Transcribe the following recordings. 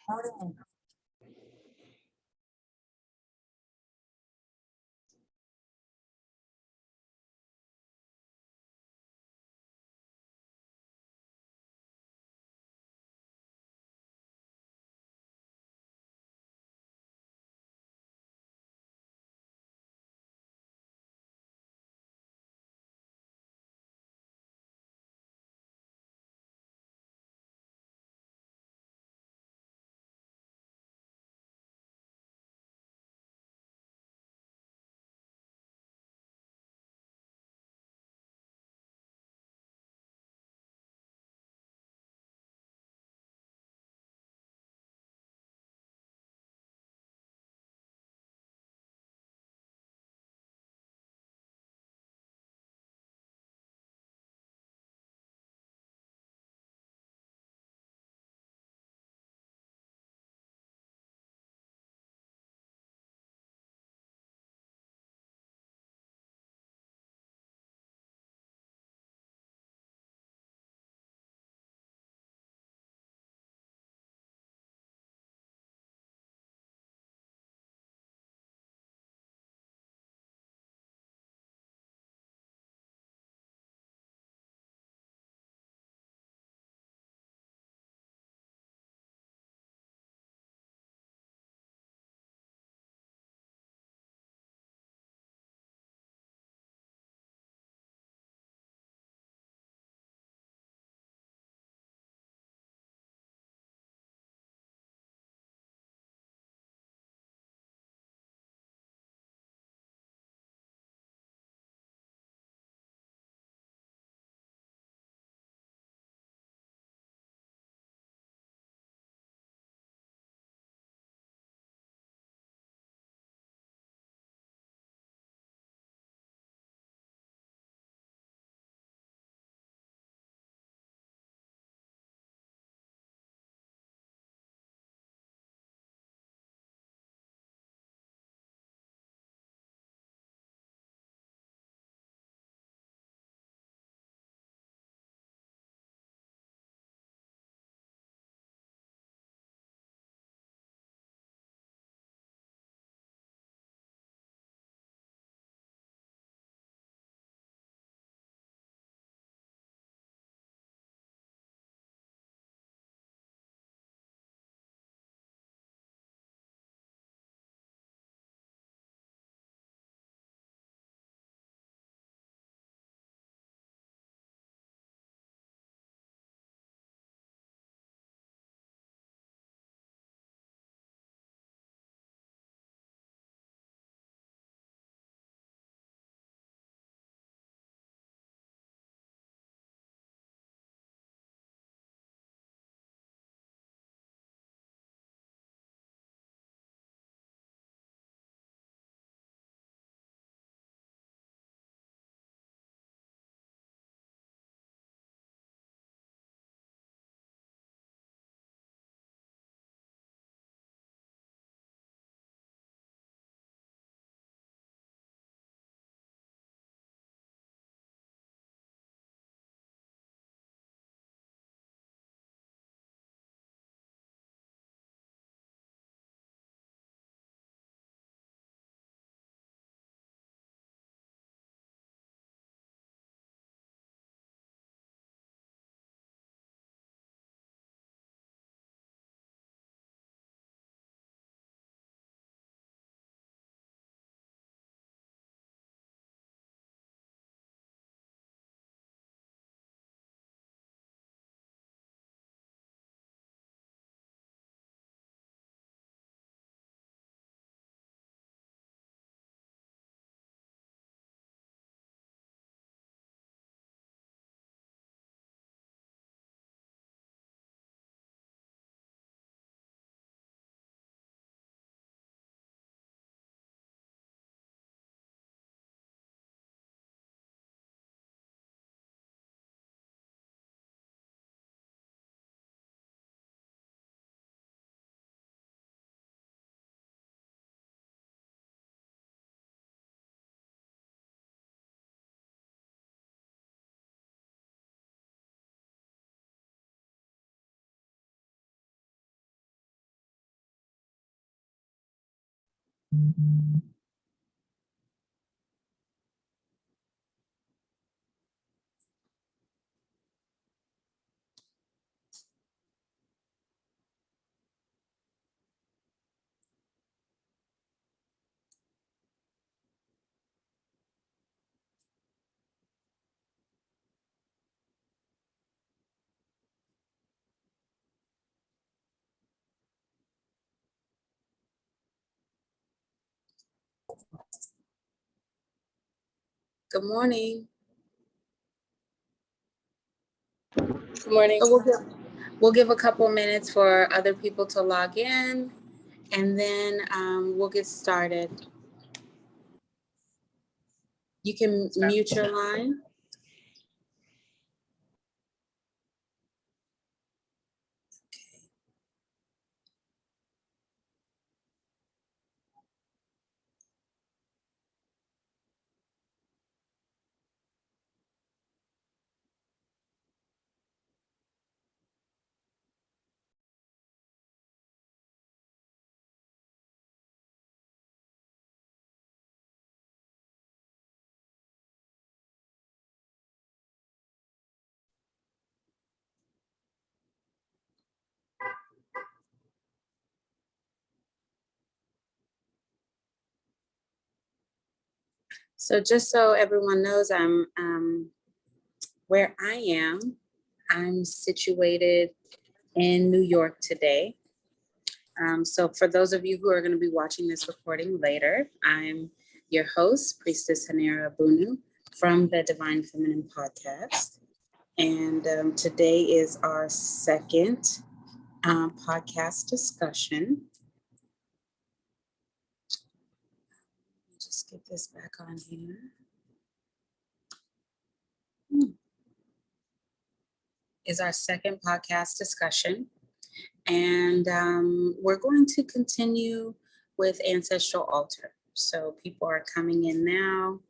Morning. Good morning. Good morning. So we'll give a couple minutes for other people to log in, and then we'll get started. You can mute your line. So just so everyone knows, I'm where I am. I'm situated in New York today. So for those of you who are going to be watching this recording later, I'm your host, Priestess Hanera Bunu from the Divine Feminine Podcast. And today is our second podcast discussion. Let me just get this back on here. Is our second podcast discussion. And we're going to continue with Ancestral Altar. So people are coming in now.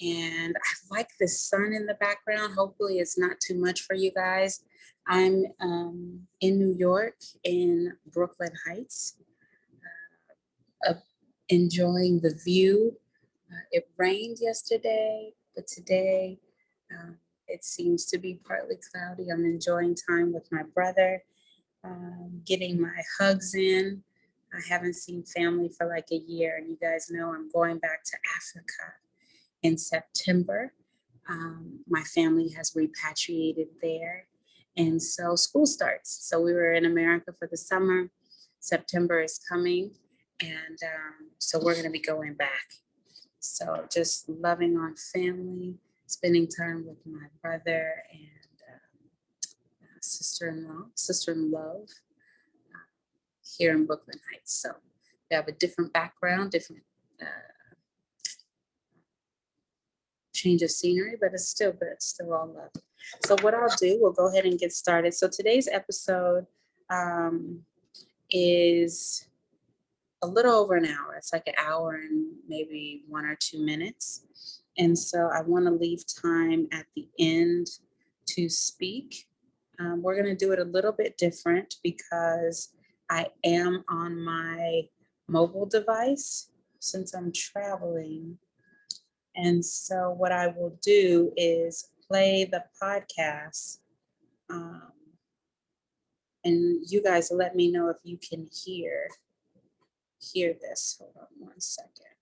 And I like the sun in the background. Hopefully it's not too much for you guys. I'm in New York, in Brooklyn Heights, enjoying the view. It rained yesterday, but today it seems to be partly cloudy. I'm enjoying time with my brother, getting my hugs in. I haven't seen family for like a year, and you guys know I'm going back to Africa in September. My family has repatriated there, and so school starts. So we were in America for the summer. September is coming, and so we're going to be going back. So just loving on family, spending time with my brother and sister-in-law here in Brooklyn Heights. So we have a different background, different change of scenery, but it's still good, still all love. So what I'll do, we'll go ahead and get started. So today's episode is a little over an hour. It's like an hour and maybe 1 or 2 minutes. And so I want to leave time at the end to speak. We're going to do it a little bit different because I am on my mobile device since I'm traveling. And so what I will do is play the podcast. And you guys let me know if you can hear this. Hold on 1 second.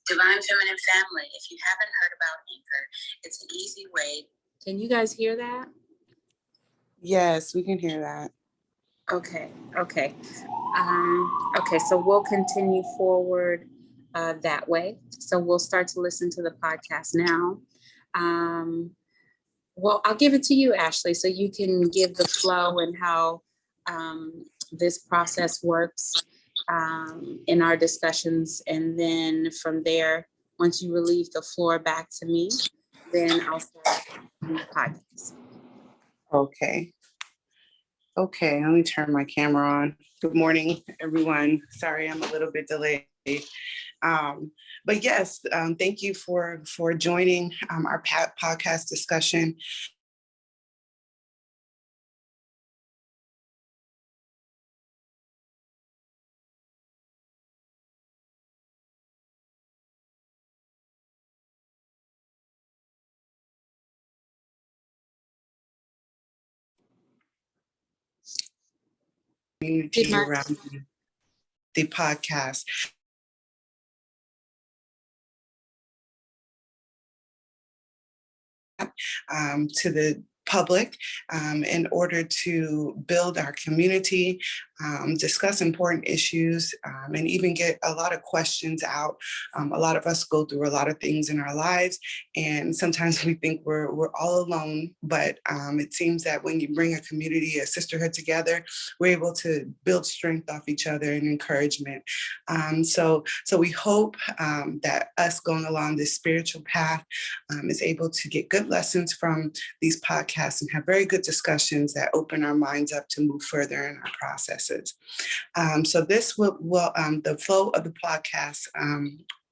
Divine Feminine Family. If you haven't heard about Anchor, it's an easy way. Can you guys hear that? Yes, we can hear that. Okay. Okay, so we'll continue forward that way. So we'll start to listen to the podcast now. Well, I'll give it to you, Ashley, so you can give the flow and how this process works in our discussions. And then from there, once you relieve the floor back to me, then I'll start the podcast. Okay, let me turn my camera on. Good morning, everyone. Sorry, I'm a little bit delayed. But yes, thank you for joining our podcast discussion. community around the podcast. To the public in order to build our community, discuss important issues, and even get a lot of questions out. A lot of us go through a lot of things in our lives, and sometimes we think we're all alone, but it seems that when you bring a community, a sisterhood together, we're able to build strength off each other and encouragement. So we hope that us going along this spiritual path is able to get good lessons from these podcasts and have very good discussions that open our minds up to move further in our processes. So this will the flow of the podcast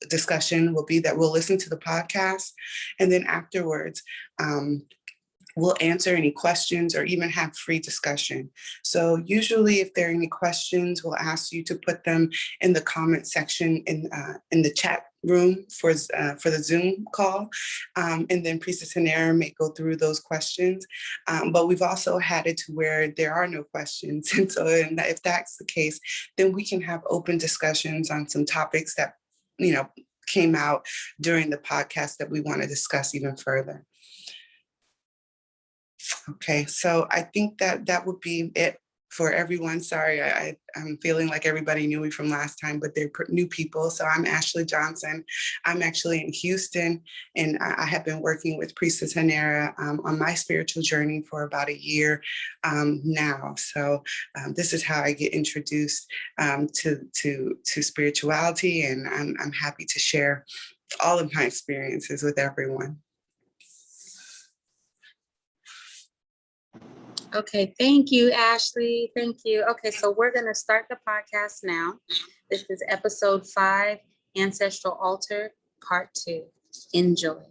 discussion will be that we'll listen to the podcast, and then afterwards, we'll answer any questions or even have free discussion. So usually if there are any questions, we'll ask you to put them in the comment section in the chat room for the Zoom call. And then Priestess Hanera may go through those questions. But we've also had it to where there are no questions. And so if that's the case, then we can have open discussions on some topics that, came out during the podcast that we want to discuss even further. Okay, so I think that would be it for everyone. Sorry, I'm feeling like everybody knew me from last time, but they're new people. So I'm Ashley Johnson. I'm actually in Houston, and I have been working with Priestess Hanera on my spiritual journey for about a year now. So this is how I get introduced to spirituality, and I'm happy to share all of my experiences with everyone. Okay, thank you, Ashley. Thank you. Okay, so we're going to start the podcast now. This is episode 5, Ancestral Altar, part 2. Enjoy.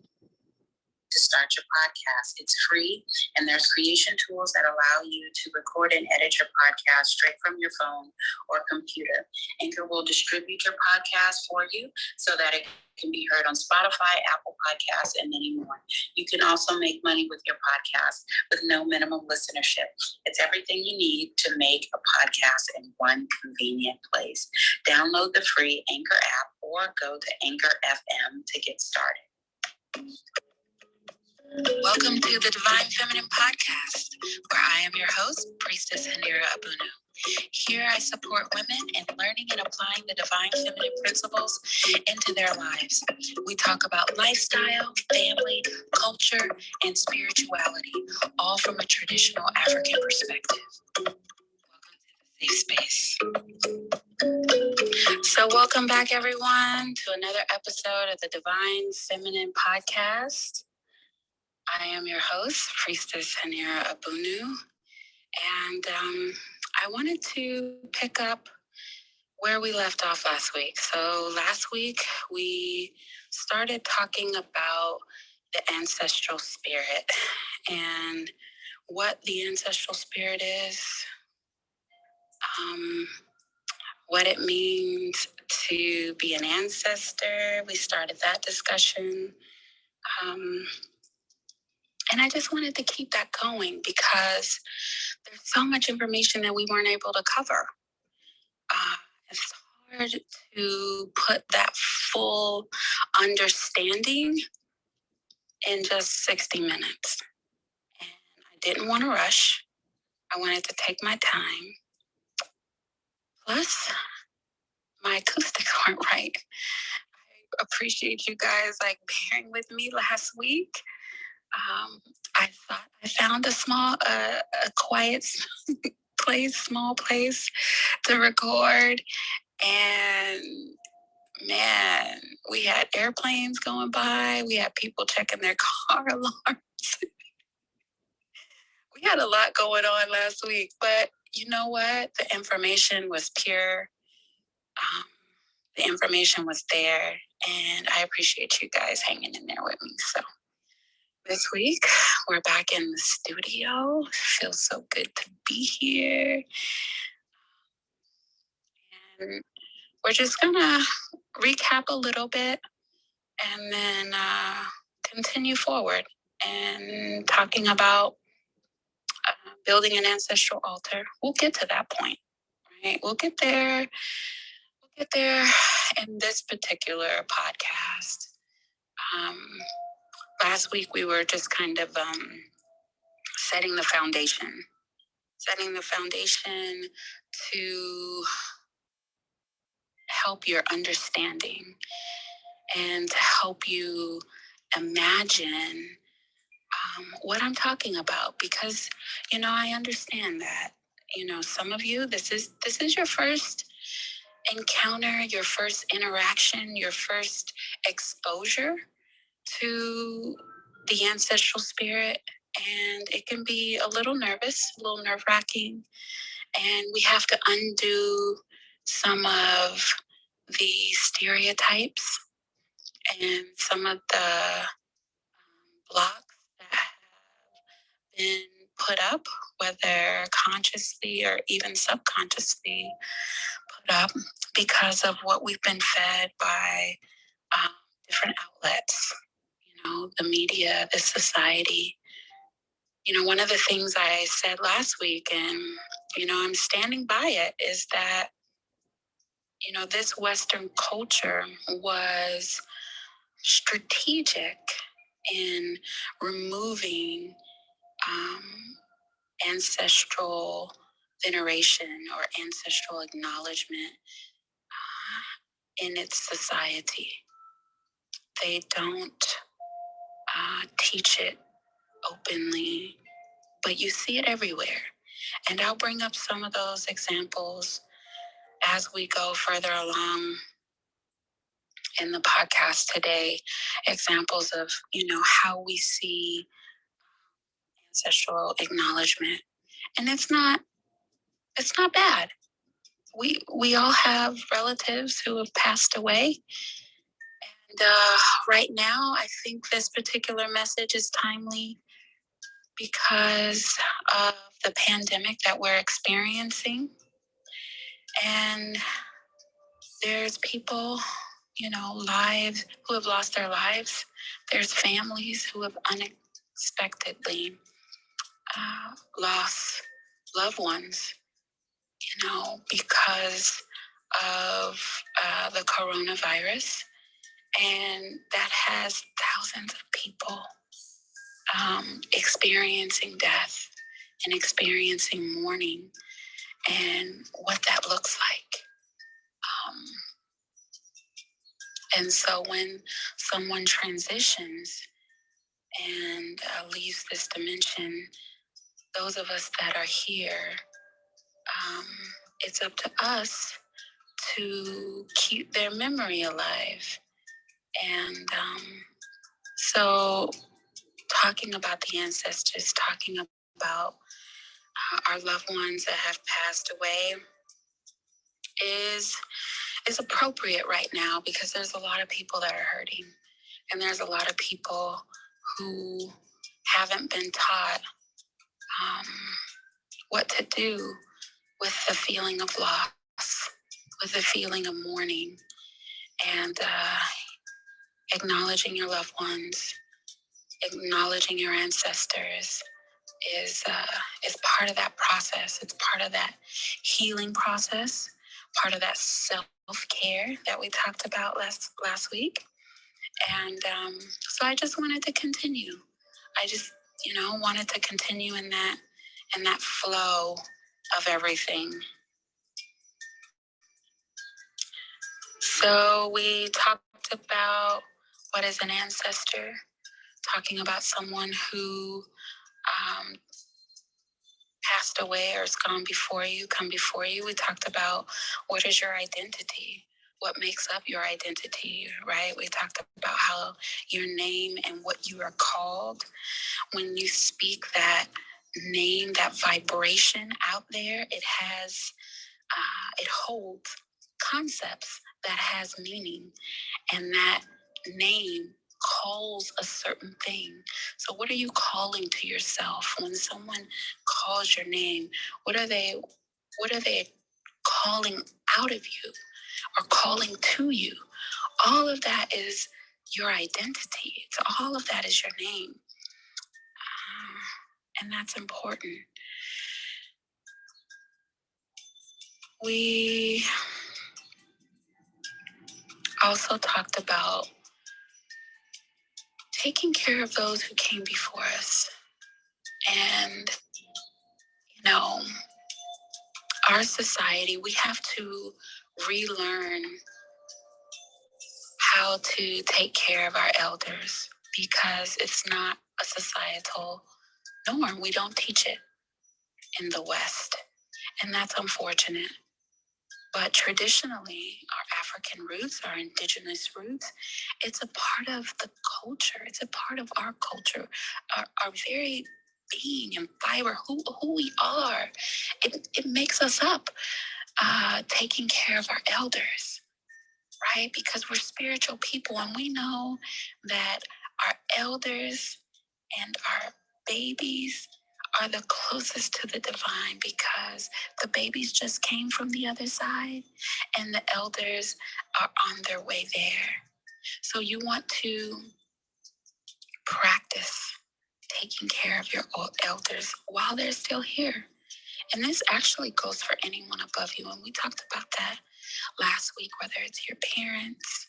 To start your podcast, it's free, and there's creation tools that allow you to record and edit your podcast straight from your phone or computer. Anchor will distribute your podcast for you so that it can be heard on Spotify, Apple Podcasts, and many more. You can also make money with your podcast with no minimum listenership. It's everything you need to make a podcast in one convenient place. Download the free Anchor app or go to Anchor FM to get started. Welcome to the Divine Feminine Podcast, where I am your host, Priestess Hanera Abunu. Here I support women in learning and applying the divine feminine principles into their lives. We talk about lifestyle, family, culture, and spirituality, all from a traditional African perspective. Welcome to the safe space. So welcome back, everyone, to another episode of the Divine Feminine Podcast. I am your host, Priestess Hanera Abunu, and I wanted to pick up where we left off last week. So last week, we started talking about the ancestral spirit and what the ancestral spirit is, what it means to be an ancestor. We started that discussion. And I just wanted to keep that going because there's so much information that we weren't able to cover. It's hard to put that full understanding in just 60 minutes. And I didn't want to rush. I wanted to take my time. Plus, my acoustics weren't right. I appreciate you guys bearing with me last week. I thought I found a quiet small place to record. And man, we had airplanes going by. We had people checking their car alarms. We had a lot going on last week, but you know what? The information was pure. The information was there, and I appreciate you guys hanging in there with me. So this week, we're back in the studio. It feels so good to be here. And we're just going to recap a little bit and then continue forward and talking about building an ancestral altar. We'll get to that point. right, we'll get there. We'll get there in this particular podcast. Um, Last week we were just kind of setting the foundation to help your understanding and to help you imagine what I'm talking about, because I understand that some of you, this is your first encounter, your first interaction, your first exposure to the ancestral spirit, and it can be a little nerve-wracking, and we have to undo some of the stereotypes and some of the blocks that have been put up, whether consciously or even subconsciously put up, because of what we've been fed by different outlets, the media, the society. One of the things I said last week, and, I'm standing by it, is that, this Western culture was strategic in removing ancestral veneration or ancestral acknowledgement in its society. They don't teach it openly, but you see it everywhere. And I'll bring up some of those examples as we go further along in the podcast today. Examples of, how we see ancestral acknowledgement. And it's not bad. We all have relatives who have passed away. And right now, I think this particular message is timely because of the pandemic that we're experiencing. And there's people, lives who have lost their lives. There's families who have unexpectedly lost loved ones, because of the coronavirus. And that has thousands of people experiencing death and experiencing mourning and what that looks like. And so when someone transitions and leaves this dimension, those of us that are here, it's up to us to keep their memory alive. And so talking about the ancestors, talking about our loved ones that have passed away is appropriate right now, because there's a lot of people that are hurting, and there's a lot of people who haven't been taught what to do with the feeling of loss, with the feeling of mourning, and acknowledging your loved ones, acknowledging your ancestors is part of that process. It's part of that healing process, part of that self-care that we talked about last week. And so I just wanted to continue. I just, wanted to continue in that flow of everything. So we talked about what is an ancestor, talking about someone who passed away or has come before you. We talked about what is your identity, what makes up your identity, right? We talked about how your name and what you are called. When you speak that name, that vibration out there, it holds concepts that has meaning, and that name calls a certain thing. So what are you calling to yourself when someone calls your name? What are they calling out of you or calling to you? All of that is your identity. So all of that is your name. And that's important. we also talked about taking care of those who came before us. And, our society, we have to relearn how to take care of our elders because it's not a societal norm. We don't teach it in the West, and that's unfortunate. But traditionally, our African roots, our indigenous roots, it's a part of the culture. It's a part of our culture, our very being and fiber, who we are. It makes us up, taking care of our elders, right? Because we're spiritual people and we know that our elders and our babies are the closest to the divine because the babies just came from the other side and the elders are on their way there. So you want to practice taking care of your elders while they're still here. And this actually goes for anyone above you. And we talked about that last week, whether it's your parents,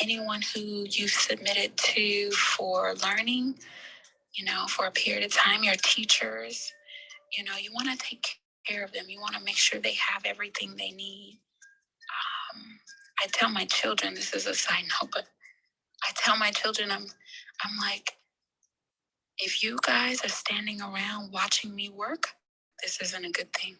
anyone who you've submitted to for learning, for a period of time, your teachers, you want to take care of them. You want to make sure they have everything they need. I tell my children, this is a side note, but I tell my children, I'm like, if you guys are standing around watching me work, this isn't a good thing.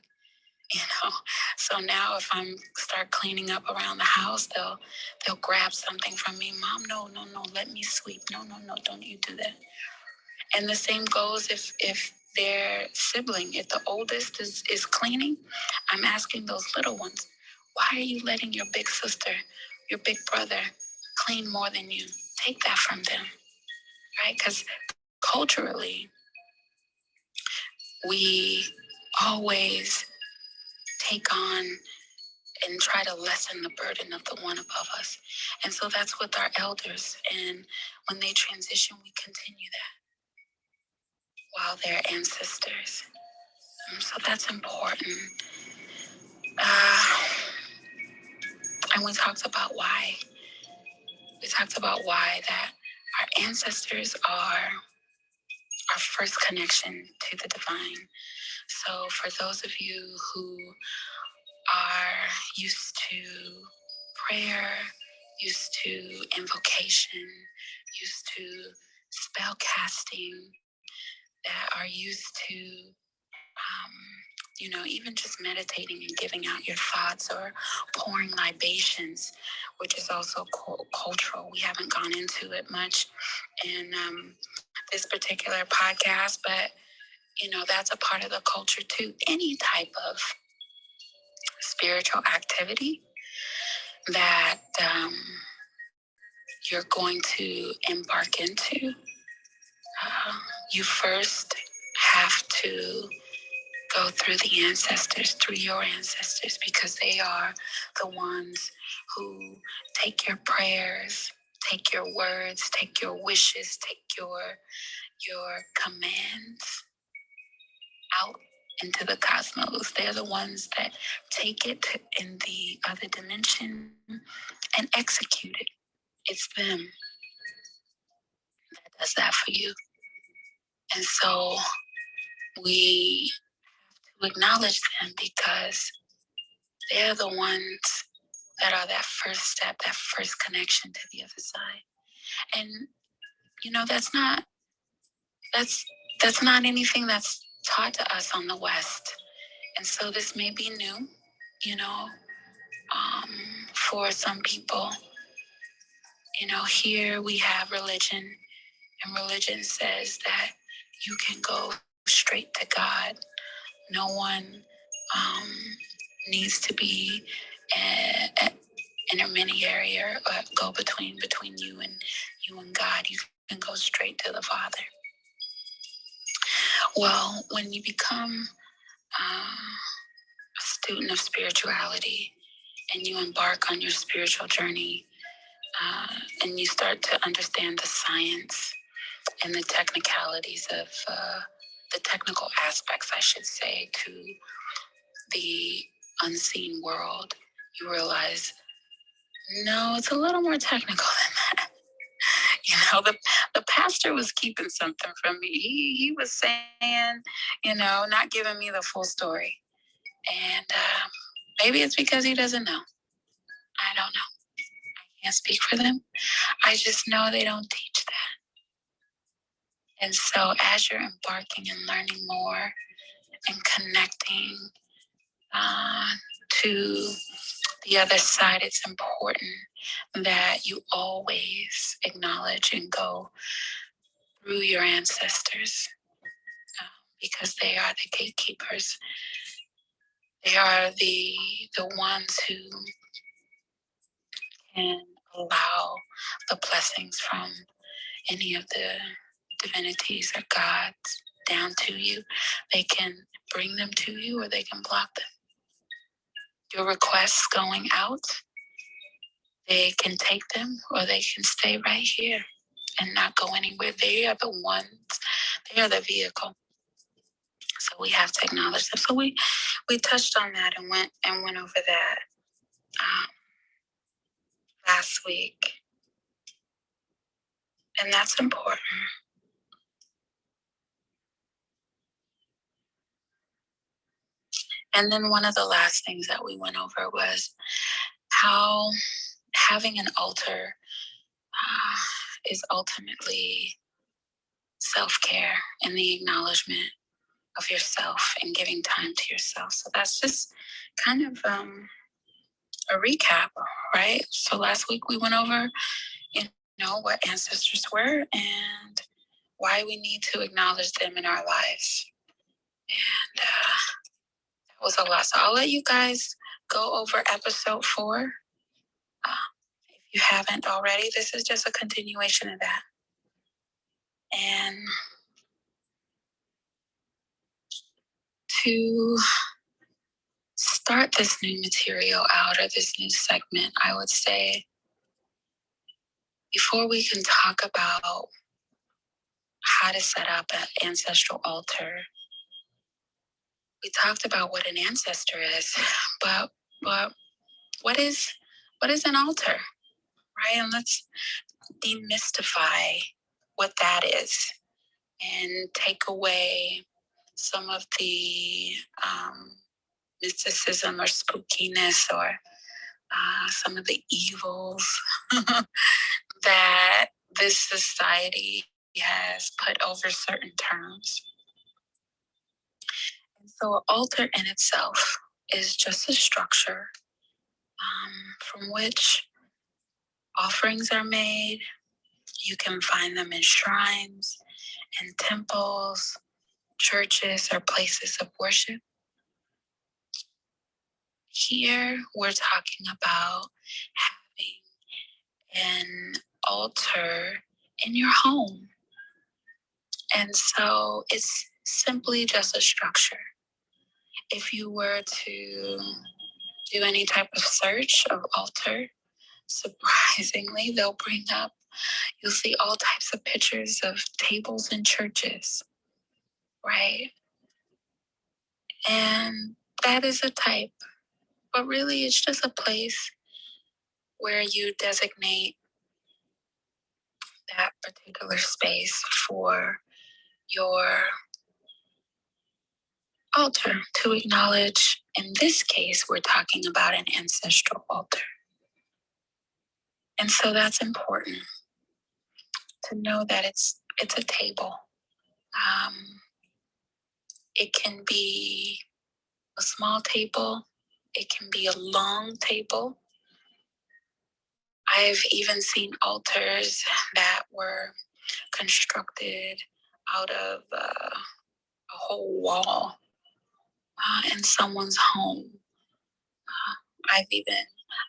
So now if I'm start cleaning up around the house, they'll grab something from me. Mom, no, let me sweep. No, don't you do that. And the same goes if their sibling, if the oldest is cleaning, I'm asking those little ones, why are you letting your big sister, your big brother clean more than you? Take that from them, right? Because culturally, we always take on and try to lessen the burden of the one above us. And so that's with our elders. And when they transition, we continue that while they're ancestors. So that's important. And we talked about why. We talked about why that our ancestors are our first connection to the divine. So for those of you who are used to prayer, used to invocation, used to spell casting, that are used to, even just meditating and giving out your thoughts or pouring libations, which is also cultural. We haven't gone into it much in this particular podcast, but, that's a part of the culture too. Any type of spiritual activity that you're going to embark into, you first have to go through the ancestors, through your ancestors, because they are the ones who take your prayers, take your words, take your wishes, take your commands out into the cosmos. They're the ones that take it in the other dimension and execute it. It's them that does that for you. And so we have to acknowledge them because they're the ones that are that first step, that first connection to the other side. And that's not anything that's taught to us on the West. And so this may be new, you know, for some people. Here we have religion, and religion says that you can go straight to God. No one needs to be an intermediary or go between you and God. You can go straight to the Father. Well, when you become a student of spirituality and you embark on your spiritual journey, and you start to understand the science and the technicalities of the technical aspects, I should say, to the unseen world, you realize, no, it's a little more technical than that. The pastor was keeping something from me. He was saying, not giving me the full story. And maybe it's because he doesn't know. I don't know. I can't speak for them. I just know they don't teach that. And so as you're embarking and learning more and connecting to the other side, it's important that you always acknowledge and go through your ancestors, because they are the gatekeepers. They are the ones who can allow the blessings from any of the divinities or gods down to you. They can bring them to you, or they can block them. Your requests going out, they can take them, or they can stay right here and not go anywhere. They are the ones, they are the vehicle. So we have to acknowledge them. So we touched on that and went over that last week. And that's important. And then one of the last things that we went over was how having an altar is ultimately self-care and the acknowledgement of yourself and giving time to yourself. So that's just kind of a recap, right? So last week we went over, what ancestors were and why we need to acknowledge them in our lives. And that was a lot. So I'll let you guys go over episode 4. If you haven't already, this is just a continuation of that. And to start this new material out, or this new segment, I would say, before we can talk about how to set up an ancestral altar, we talked about what an ancestor is, but what is an altar, right? And let's demystify what that is and take away some of the mysticism or spookiness, or some of the evils that this society has put over certain terms. And so an altar in itself is just a structure from which offerings are made. You can find them in shrines and temples, churches, or places of worship. Here, we're talking about having an altar in your home. And so it's simply just a structure. If you were to do any type of search of altar, surprisingly, you'll see all types of pictures of tables in churches, right? And that is a type, but really it's just a place where you designate that particular space for your altar to acknowledge. In this case, we're talking about an ancestral altar. And so that's important to know that it's a table. It can be a small table. It can be a long table. I've even seen altars that were constructed out of a whole wall in someone's home.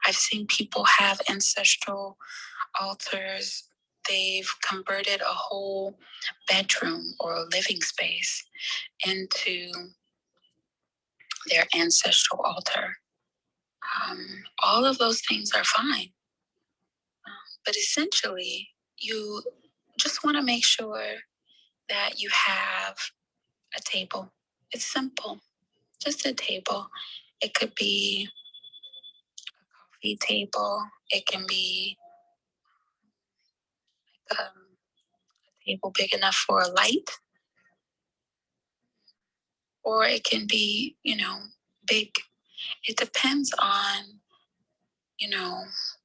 I've seen people have ancestral altars. They've converted a whole bedroom or a living space into their ancestral altar. All of those things are fine. But essentially, you just want to make sure that you have a table. It's simple. just a table. It could be a coffee table. It can be a table big enough for a light, or it can be, big. It depends on,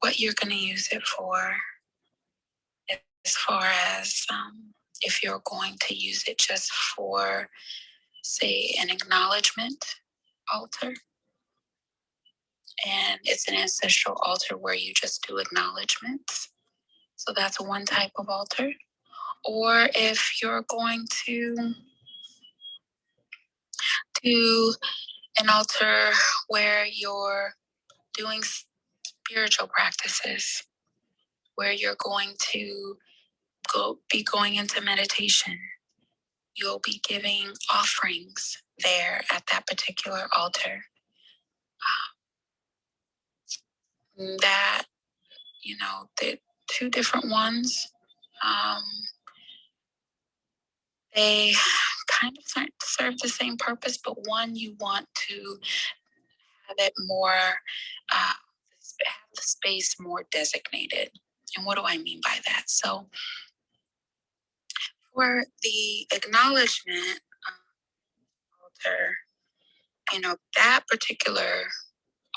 what you're going to use it for, as far as if you're going to use it just for, say, an acknowledgement altar. And it's an ancestral altar where you just do acknowledgments. So that's one type of altar. Or if you're going to do an altar where you're doing spiritual practices, where you're going to be going into meditation, you'll be giving offerings there at that particular altar. That, the two different ones, they kind of serve the same purpose, but one you want to have it more, have the space more designated. And what do I mean by that? So for the acknowledgement altar, that particular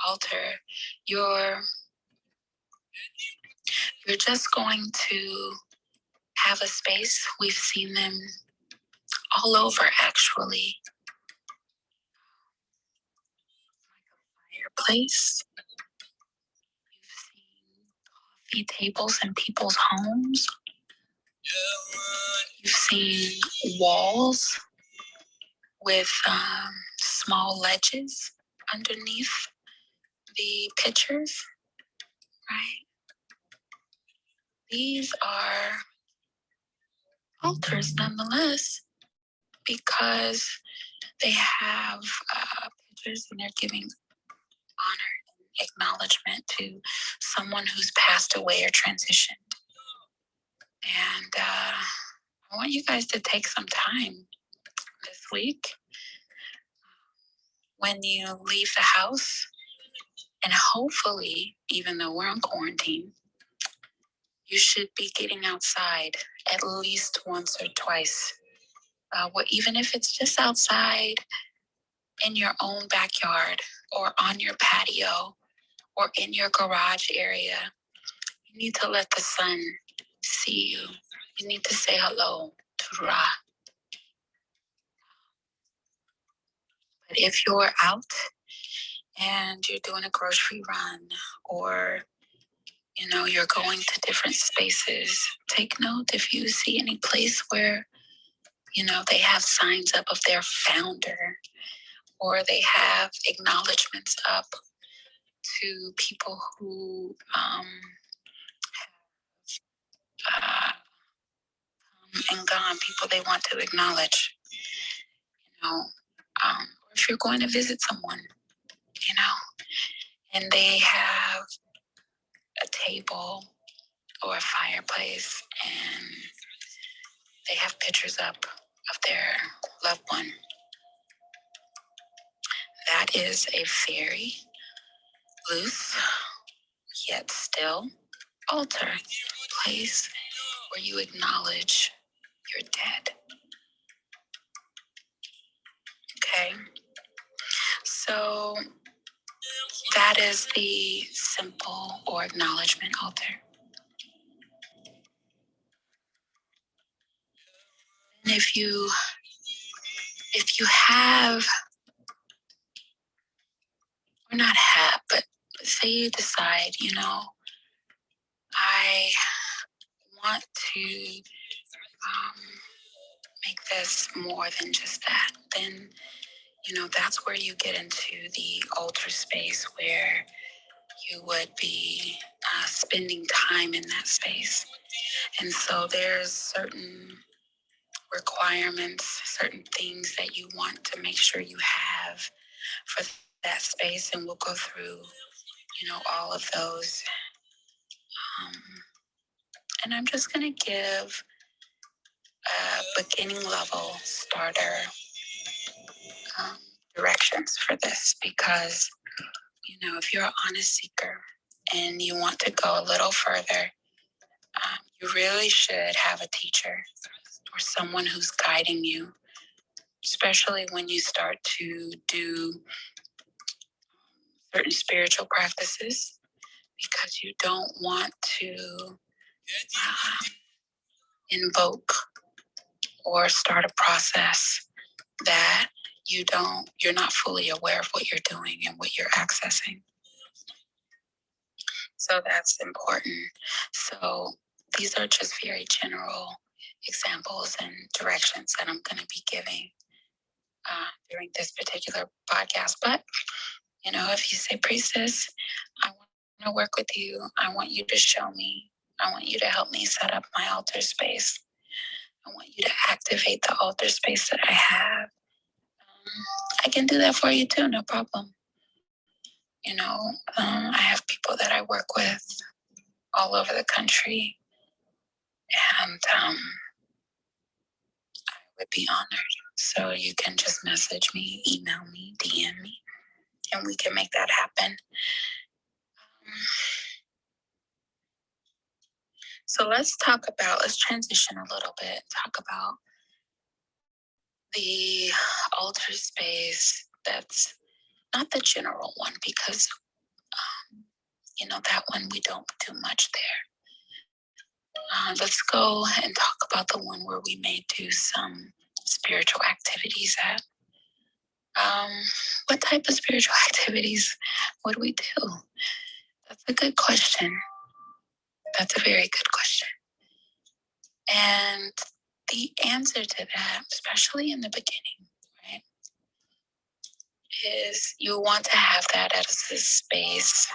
altar, you're just going to have a space. We've seen them all over, actually. Fireplace. You've seen coffee tables in people's homes. You've seen walls with small ledges underneath the pictures, right? These are altars nonetheless, because they have pictures and they're giving honor and acknowledgement to someone who's passed away or transitioned. And I want you guys to take some time this week when you leave the house, and hopefully, even though we're on quarantine, you should be getting outside at least once or twice. Even if it's just outside in your own backyard or on your patio or in your garage area, you need to let the sun see you. You need to say hello to Ra. But if you're out and you're doing a grocery run, or you're going to different spaces, take note if you see any place where they have signs up of their founder, or they have acknowledgments up to people who and gone, people they want to acknowledge, or if you're going to visit someone, and they have a table or a fireplace and they have pictures up of their loved one. That is a very loose, yet still altar, place where you acknowledge your dead. Okay? So that is the simple or acknowledgement altar. And if you have, or not have, but say you decide, I want to make this more than just that, then, that's where you get into the altar space, where you would be spending time in that space. And so there's certain requirements, certain things that you want to make sure you have for that space. And we'll go through, all of those. And I'm just going to give a beginning level starter directions for this because, if you're an honest seeker and you want to go a little further, you really should have a teacher or someone who's guiding you, especially when you start to do certain spiritual practices, because you don't want to invoke or start a process that you're not fully aware of what you're doing and what you're accessing. So that's important. So these are just very general examples and directions that I'm going to be giving during this particular podcast. But, if you say, Priestess, I want to work with you. I want you to show me. I want you to help me set up my altar space. I want you to activate the altar space that I have. I can do that for you too, no problem. I have people that I work with all over the country, and I would be honored. So you can just message me, email me, DM me, and we can make that happen. So let's transition a little bit, talk about the altar space that's not the general one, because, that one we don't do much there. Let's go and talk about the one where we may do some spiritual activities at. What type of spiritual activities would we do? That's a good question. That's a very good question. And the answer to that, especially in the beginning, right, is you want to have that as a space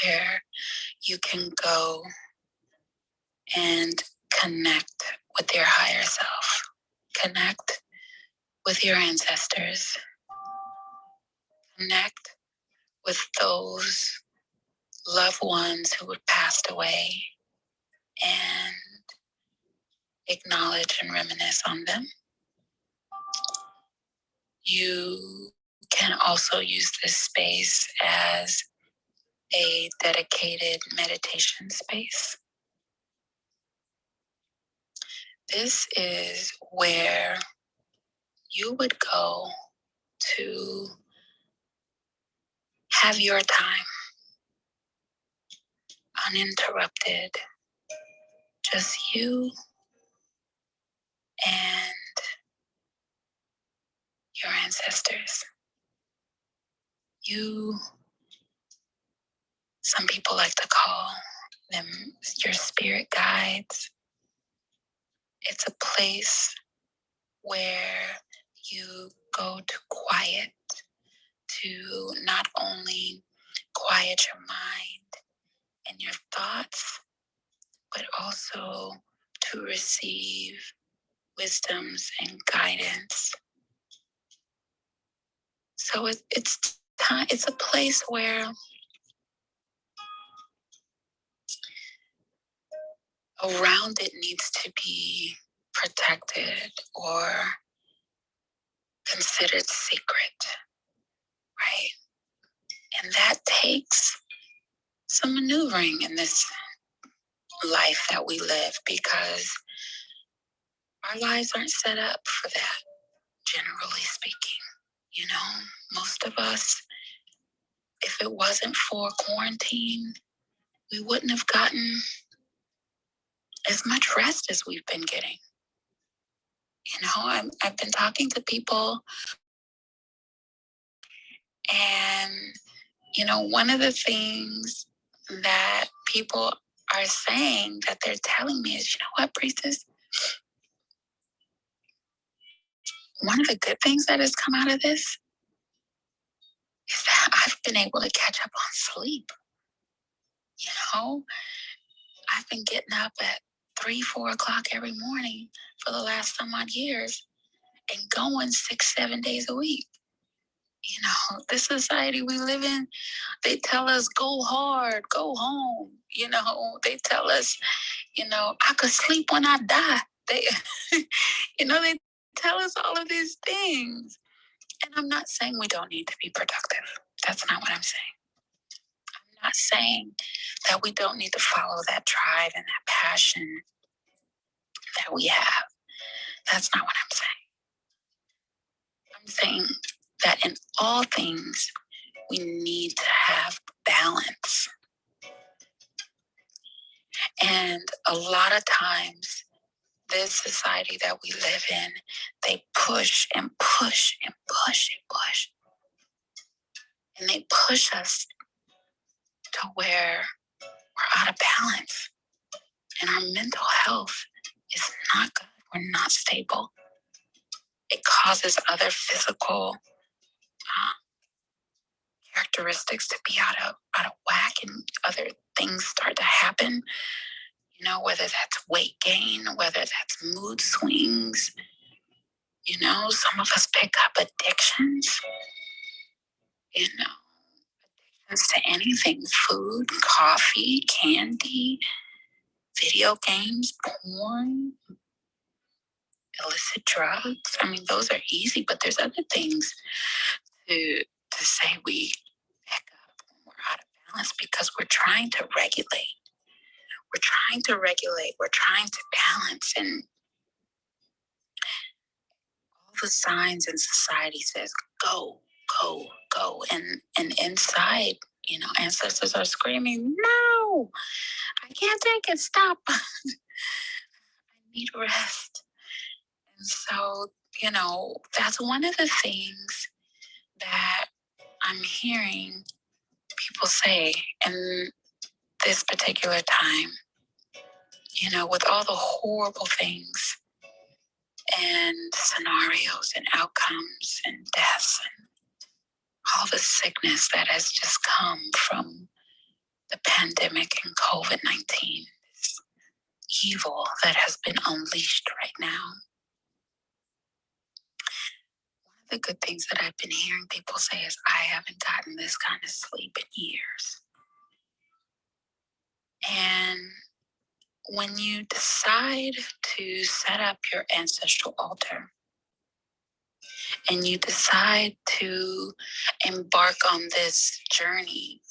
where you can go and connect with your higher self, connect with your ancestors, connect with those loved ones who had passed away, and acknowledge and reminisce on them. You can also use this space as a dedicated meditation space. This is where you would go to have your time uninterrupted, just you and your ancestors. Some people like to call them your spirit guides. It's a place where you go to quiet, to not only quiet your mind and your thoughts, but also to receive wisdoms and guidance. So it's time. It's a place where around it needs to be protected or considered sacred, right? And that takes some maneuvering in this life that we live, because our lives aren't set up for that, generally speaking. Most of us, if it wasn't for quarantine, we wouldn't have gotten as much rest as we've been getting. I've been talking to people, and, one of the things that people are saying that they're telling me is, what, Priestess? One of the good things that has come out of this is that I've been able to catch up on sleep. I've been getting up at 3-4 o'clock every morning for the last some odd years and going 6-7 days a week. This society we live in, they tell us go hard, go home. They tell us, I could sleep when I die. They, they tell us all of these things. And I'm not saying we don't need to be productive. That's not what I'm saying. I'm not saying that we don't need to follow that drive and that passion that we have. That's not what I'm saying. I'm saying that in all things, we need to have balance. And a lot of times, this society that we live in, they push and push and push and push. And they push us to where we're out of balance. And our mental health is not good. We're not stable. It causes other physical characteristics to be out of whack, and other things start to happen. You know, whether that's weight gain, whether that's mood swings. You know, some of us pick up addictions. You know, addictions to anything: food, coffee, candy, video games, porn, illicit drugs. I mean, those are easy, but there's other things to say we pick up when we're out of balance, because we're trying to regulate. We're trying to regulate. We're trying to balance, and all the signs in society says go, go, go, and inside, you know, ancestors are screaming, no, I can't take it. Stop. I need rest. And so, you know, that's one of the things that I'm hearing people say in this particular time, you know, with all the horrible things and scenarios and outcomes and deaths and all the sickness that has just come from the pandemic and COVID-19, this evil that has been unleashed right now. One of the good things that I've been hearing people say is, I haven't gotten this kind of sleep in years. And when you decide to set up your ancestral altar and you decide to embark on this journey,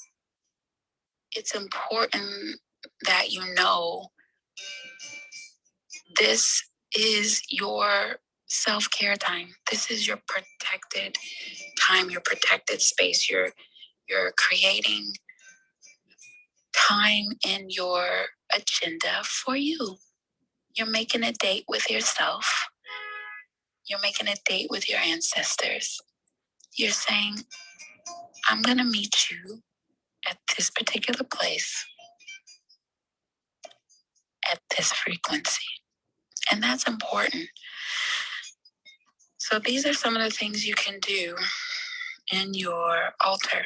it's important that you know this is your self-care time. This is your protected time, your protected space. You're creating time in your agenda for you. You're making a date with yourself. You're making a date with your ancestors. You're saying, I'm going to meet you at this particular place, at this frequency. And that's important. So these are some of the things you can do in your altar.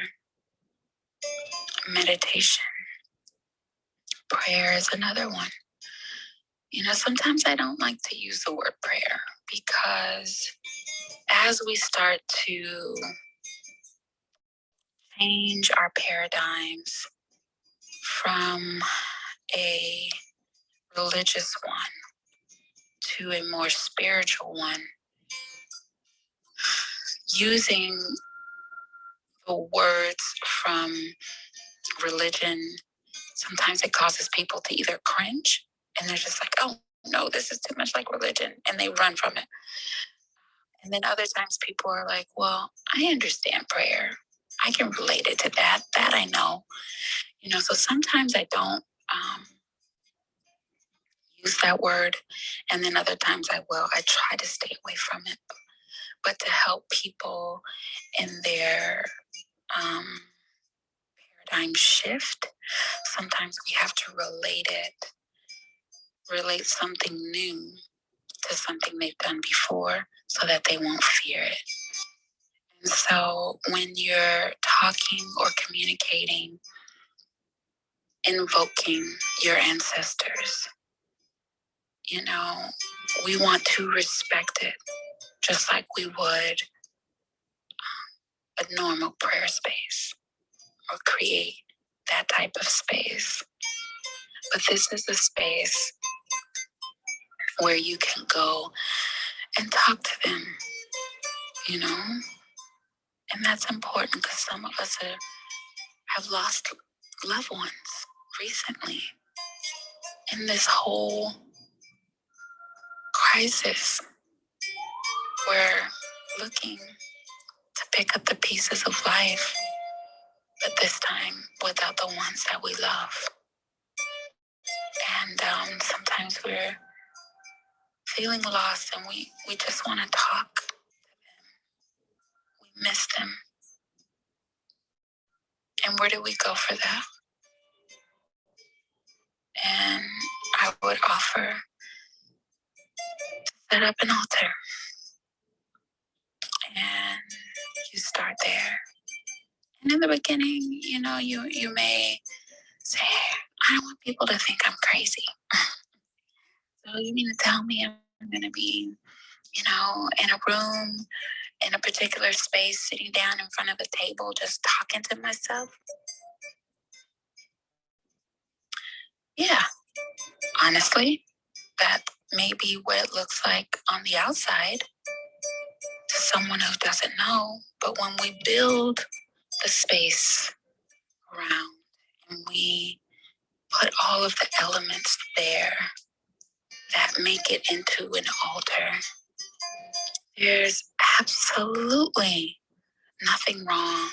Meditation. Prayer is another one. You know, sometimes I don't like to use the word prayer, because as we start to change our paradigms from a religious one to a more spiritual one, using the words from religion, sometimes it causes people to either cringe, and they're just like, oh no, this is too much like religion, and they run from it. And then other times people are like, well, I understand prayer. I can relate it to that. That I know. You know, so sometimes I don't use that word. And then other times I will. I try to stay away from it. But to help people in their paradigm shift, sometimes we have to relate something new to something they've done before, so that they won't fear it. And so when you're talking or communicating, invoking your ancestors, you know, we want to respect it just like we would a normal prayer space, or create that type of space. But this is a space where you can go and talk to them, you know, And that's important because some of us have lost loved ones recently. In this whole crisis, we're looking to pick up the pieces of life, but this time without the ones that we love. And sometimes we're feeling lost and we just want to talk. We miss them. And where do we go for that? And I would offer to set up an altar. And you start there. And in the beginning, you may say, I don't want people to think I'm crazy. So you mean to tell me I'm going to be, in a room, in a particular space, sitting down in front of a table, just talking to myself? Yeah, honestly, that may be what it looks like on the outside to someone who doesn't know. But when we build the space around and we put all of the elements there that make it into an altar, there's absolutely nothing wrong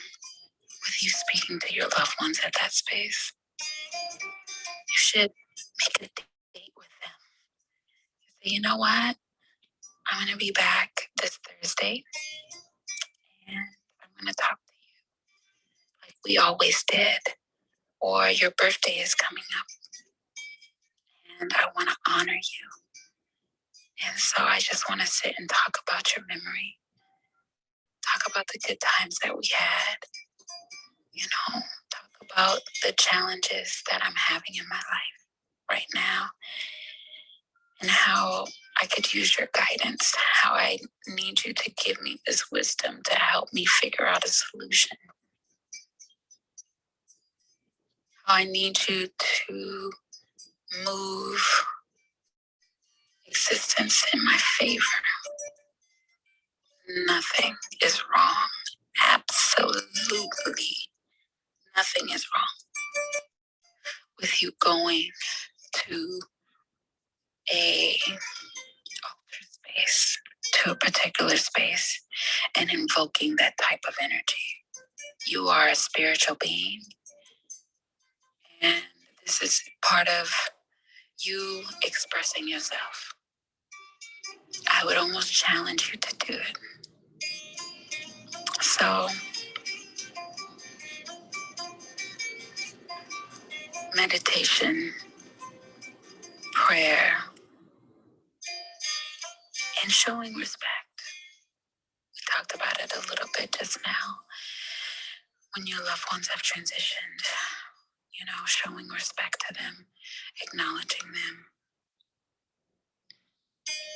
with you speaking to your loved ones at that space. You should make a date with them. Say, you know what? I'm going to be back this Thursday and I'm going to talk to you like we always did. Or your birthday is coming up and I want to honor you. And so I just want to sit and talk about your memory, talk about the good times that we had, talk about the challenges that I'm having in my life right now and how I could use your guidance, how I need you to give me this wisdom to help me figure out a solution. How I need you to move existence in my favor. Nothing is wrong. Absolutely nothing is wrong with you going to a altar space, to a particular space, and invoking that type of energy. You are a spiritual being, and this is part of you expressing yourself. I would almost challenge you to do it. So, meditation, prayer, and showing respect. We talked about it a little bit just now. When your loved ones have transitioned, showing respect to them, acknowledging them.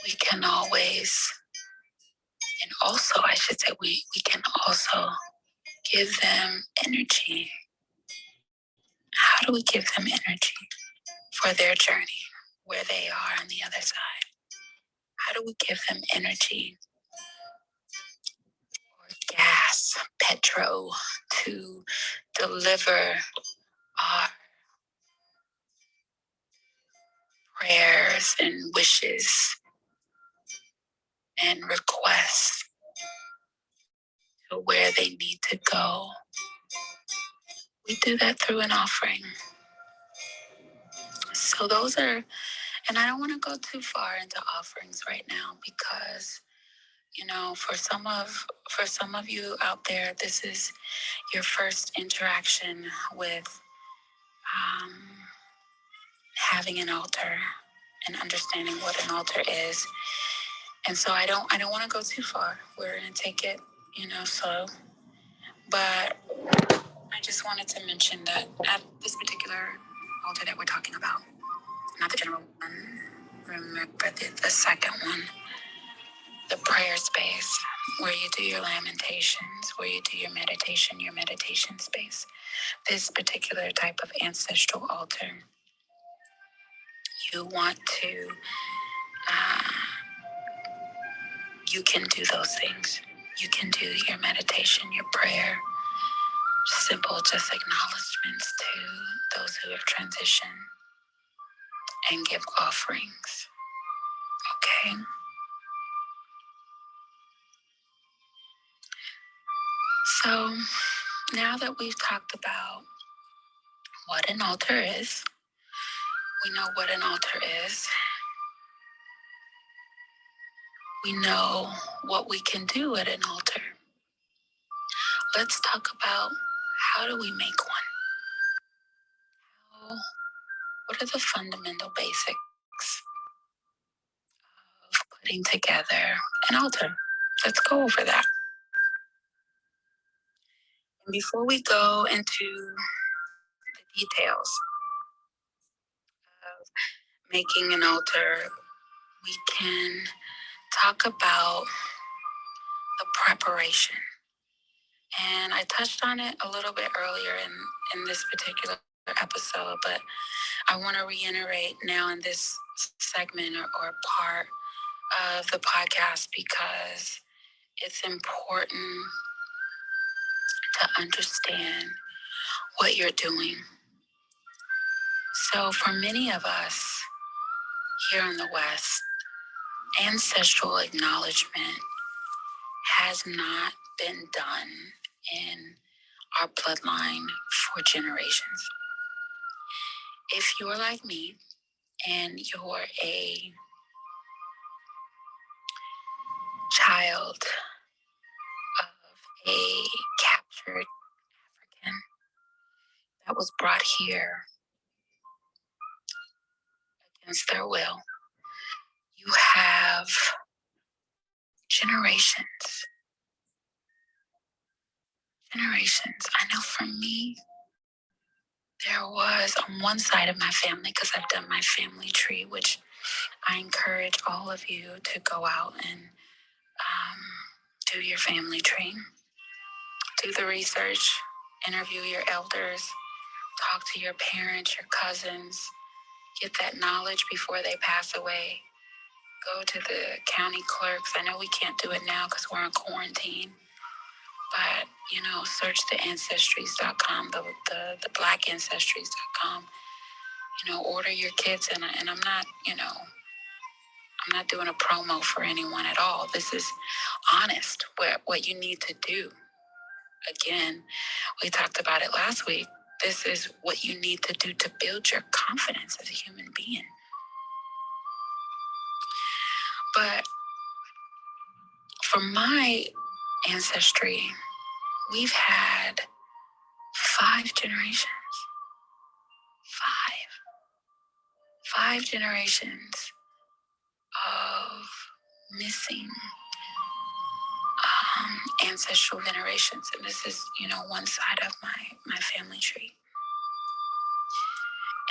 We can always, and also I should say, we can also give them energy. How do we give them energy for their journey, where they are on the other side? How do we give them energy or gas, petrol, to deliver our prayers and wishes and requests to where they need to go? We do that through an offering. So those are, and I don't want to go too far into offerings right now because, for some of you out there, this is your first interaction with um, having an altar and understanding what an altar is. And so I don't want to go too far. We're going to take it, slow. But I just wanted to mention that at this particular altar that we're talking about, not the general one, remember the second one, the prayer space where you do your lamentations, where you do your meditation space. This particular type of ancestral altar, you want to, you can do those things. You can do your meditation, your prayer, simple just acknowledgments to those who have transitioned, and give offerings. Okay? So now that we've talked about what an altar is, we know what an altar is. We know what we can do at an altar. Let's talk about, how do we make one? What are the fundamental basics of putting together an altar? Let's go over that. And before we go into the details of making an altar, we can talk about the preparation. And I touched on it a little bit earlier in this particular episode, but I want to reiterate now in this segment or part of the podcast, because it's important to understand what you're doing. So for many of us here in the West, ancestral acknowledgement has not been done in our bloodline for generations. If you're like me and you're a child of a captured African that was brought here against their will, you have generations. I know for me, there was on one side of my family, because I've done my family tree, which I encourage all of you to go out and do your family tree. Do the research, interview your elders, talk to your parents, your cousins, get that knowledge before they pass away. Go to the county clerks. I know we can't do it now because we're in quarantine, but search the ancestries.com, the blackancestries.com. Order your kits, and I'm not doing a promo for anyone at all. This is honest, what you need to do. Again, we talked about it last week. This is what you need to do to build your confidence as a human being. But for my ancestry, we've had 5 generations. 5 generations of missing ancestral venerations. And this is, one side of my family tree.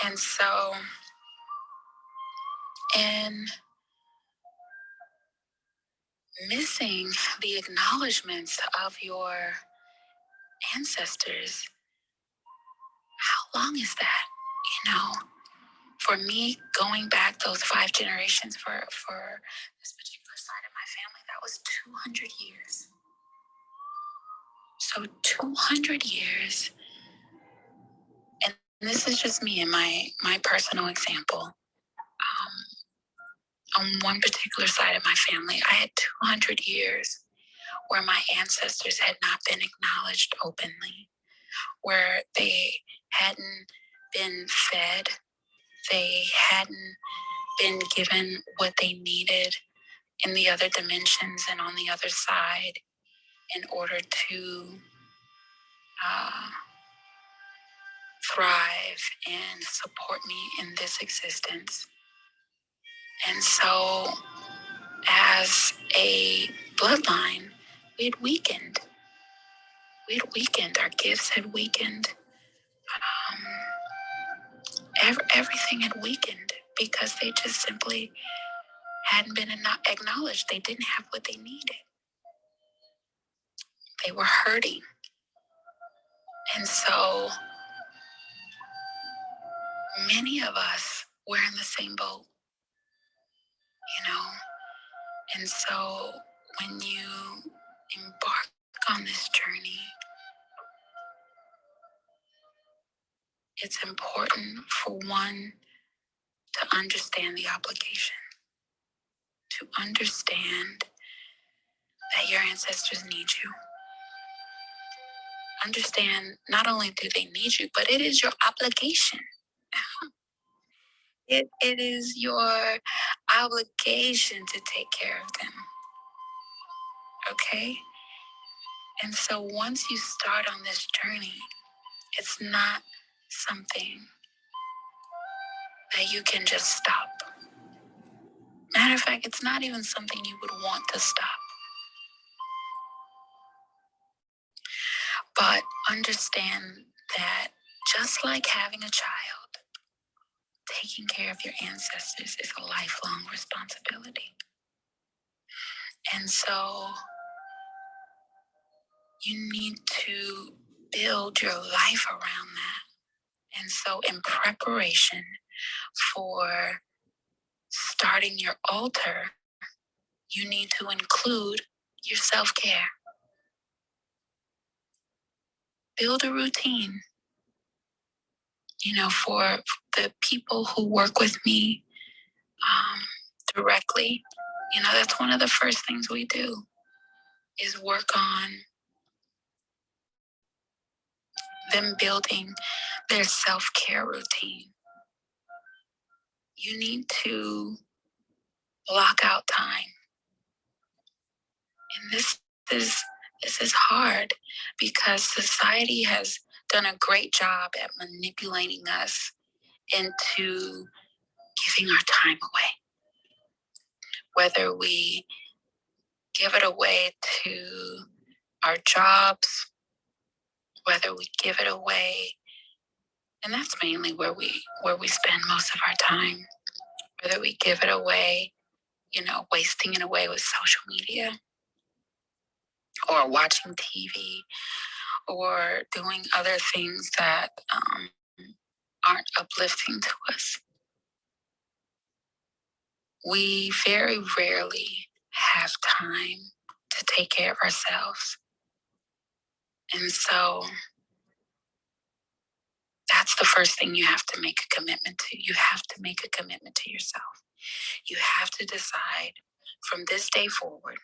And so, in missing the acknowledgments of your ancestors, how long is that? For me, going back those 5 generations for this particular side of my family, that was 200 years. So 200 years, and this is just me and my personal example. On one particular side of my family, I had 200 years where my ancestors had not been acknowledged openly, where they hadn't been fed, they hadn't been given what they needed in the other dimensions and on the other side in order to thrive and support me in this existence. And so, as a bloodline, we'd weakened. Our gifts had weakened. Everything had weakened because they just simply hadn't been acknowledged. They didn't have what they needed. They were hurting. And so many of us were in the same boat, And so when you embark on this journey, it's important for one to understand the obligation, to understand that your ancestors need you. Understand not only do they need you, but it is your obligation. It is your obligation to take care of them. Okay? And so once you start on this journey, it's not something that you can just stop. Matter of fact, it's not even something you would want to stop. But understand that just like having a child, taking care of your ancestors is a lifelong responsibility. And so you need to build your life around that. And so in preparation for starting your altar, you need to include your self-care. Build a routine. For the people who work with me directly, that's one of the first things we do is work on them building their self-care routine. You need to block out time. And this is hard because society has done a great job at manipulating us into giving our time away. Whether we give it away to our jobs, whether we give it away, and that's mainly where we spend most of our time, whether we give it away, wasting it away with social media or watching TV or doing other things that aren't uplifting to us. We very rarely have time to take care of ourselves. And so that's the first thing you have to make a commitment to. You have to make a commitment to yourself. You have to decide from this day forward,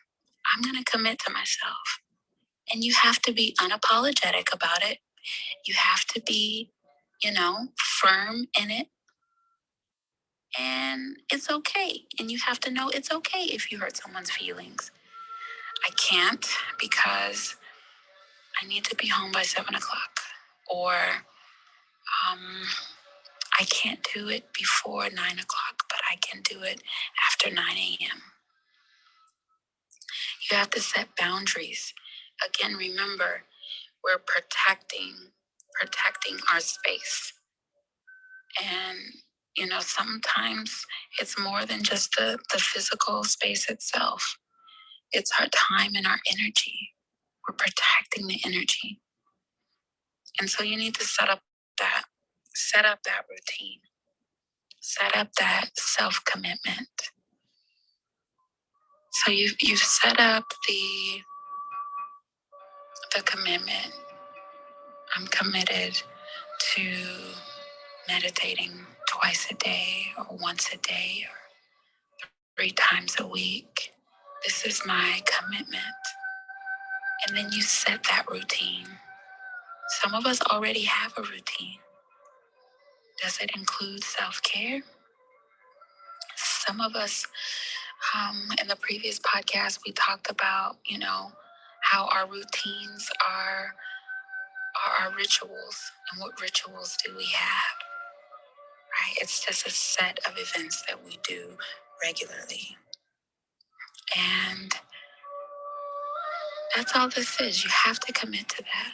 I'm going to commit to myself. And you have to be unapologetic about it. You have to be, firm in it. And it's okay. And you have to know it's okay if you hurt someone's feelings. I can't because I need to be home by 7:00. Or I can't do it before 9:00, but I can do it after 9 a.m. You have to set boundaries. Again, remember, we're protecting our space. And, sometimes it's more than just the physical space itself. It's our time and our energy. We're protecting the energy. And so you need to set up that routine, set up that self-commitment. So you've set up the commitment. I'm committed to meditating twice a day or once a day or 3 times a week. This is my commitment. And then you set that routine. Some of us already have a routine. Does it include self-care? Some of us, in the previous podcast, we talked about, how our routines are our rituals. And what rituals do we have? Right? It's just a set of events that we do regularly. And that's all this is. You have to commit to that.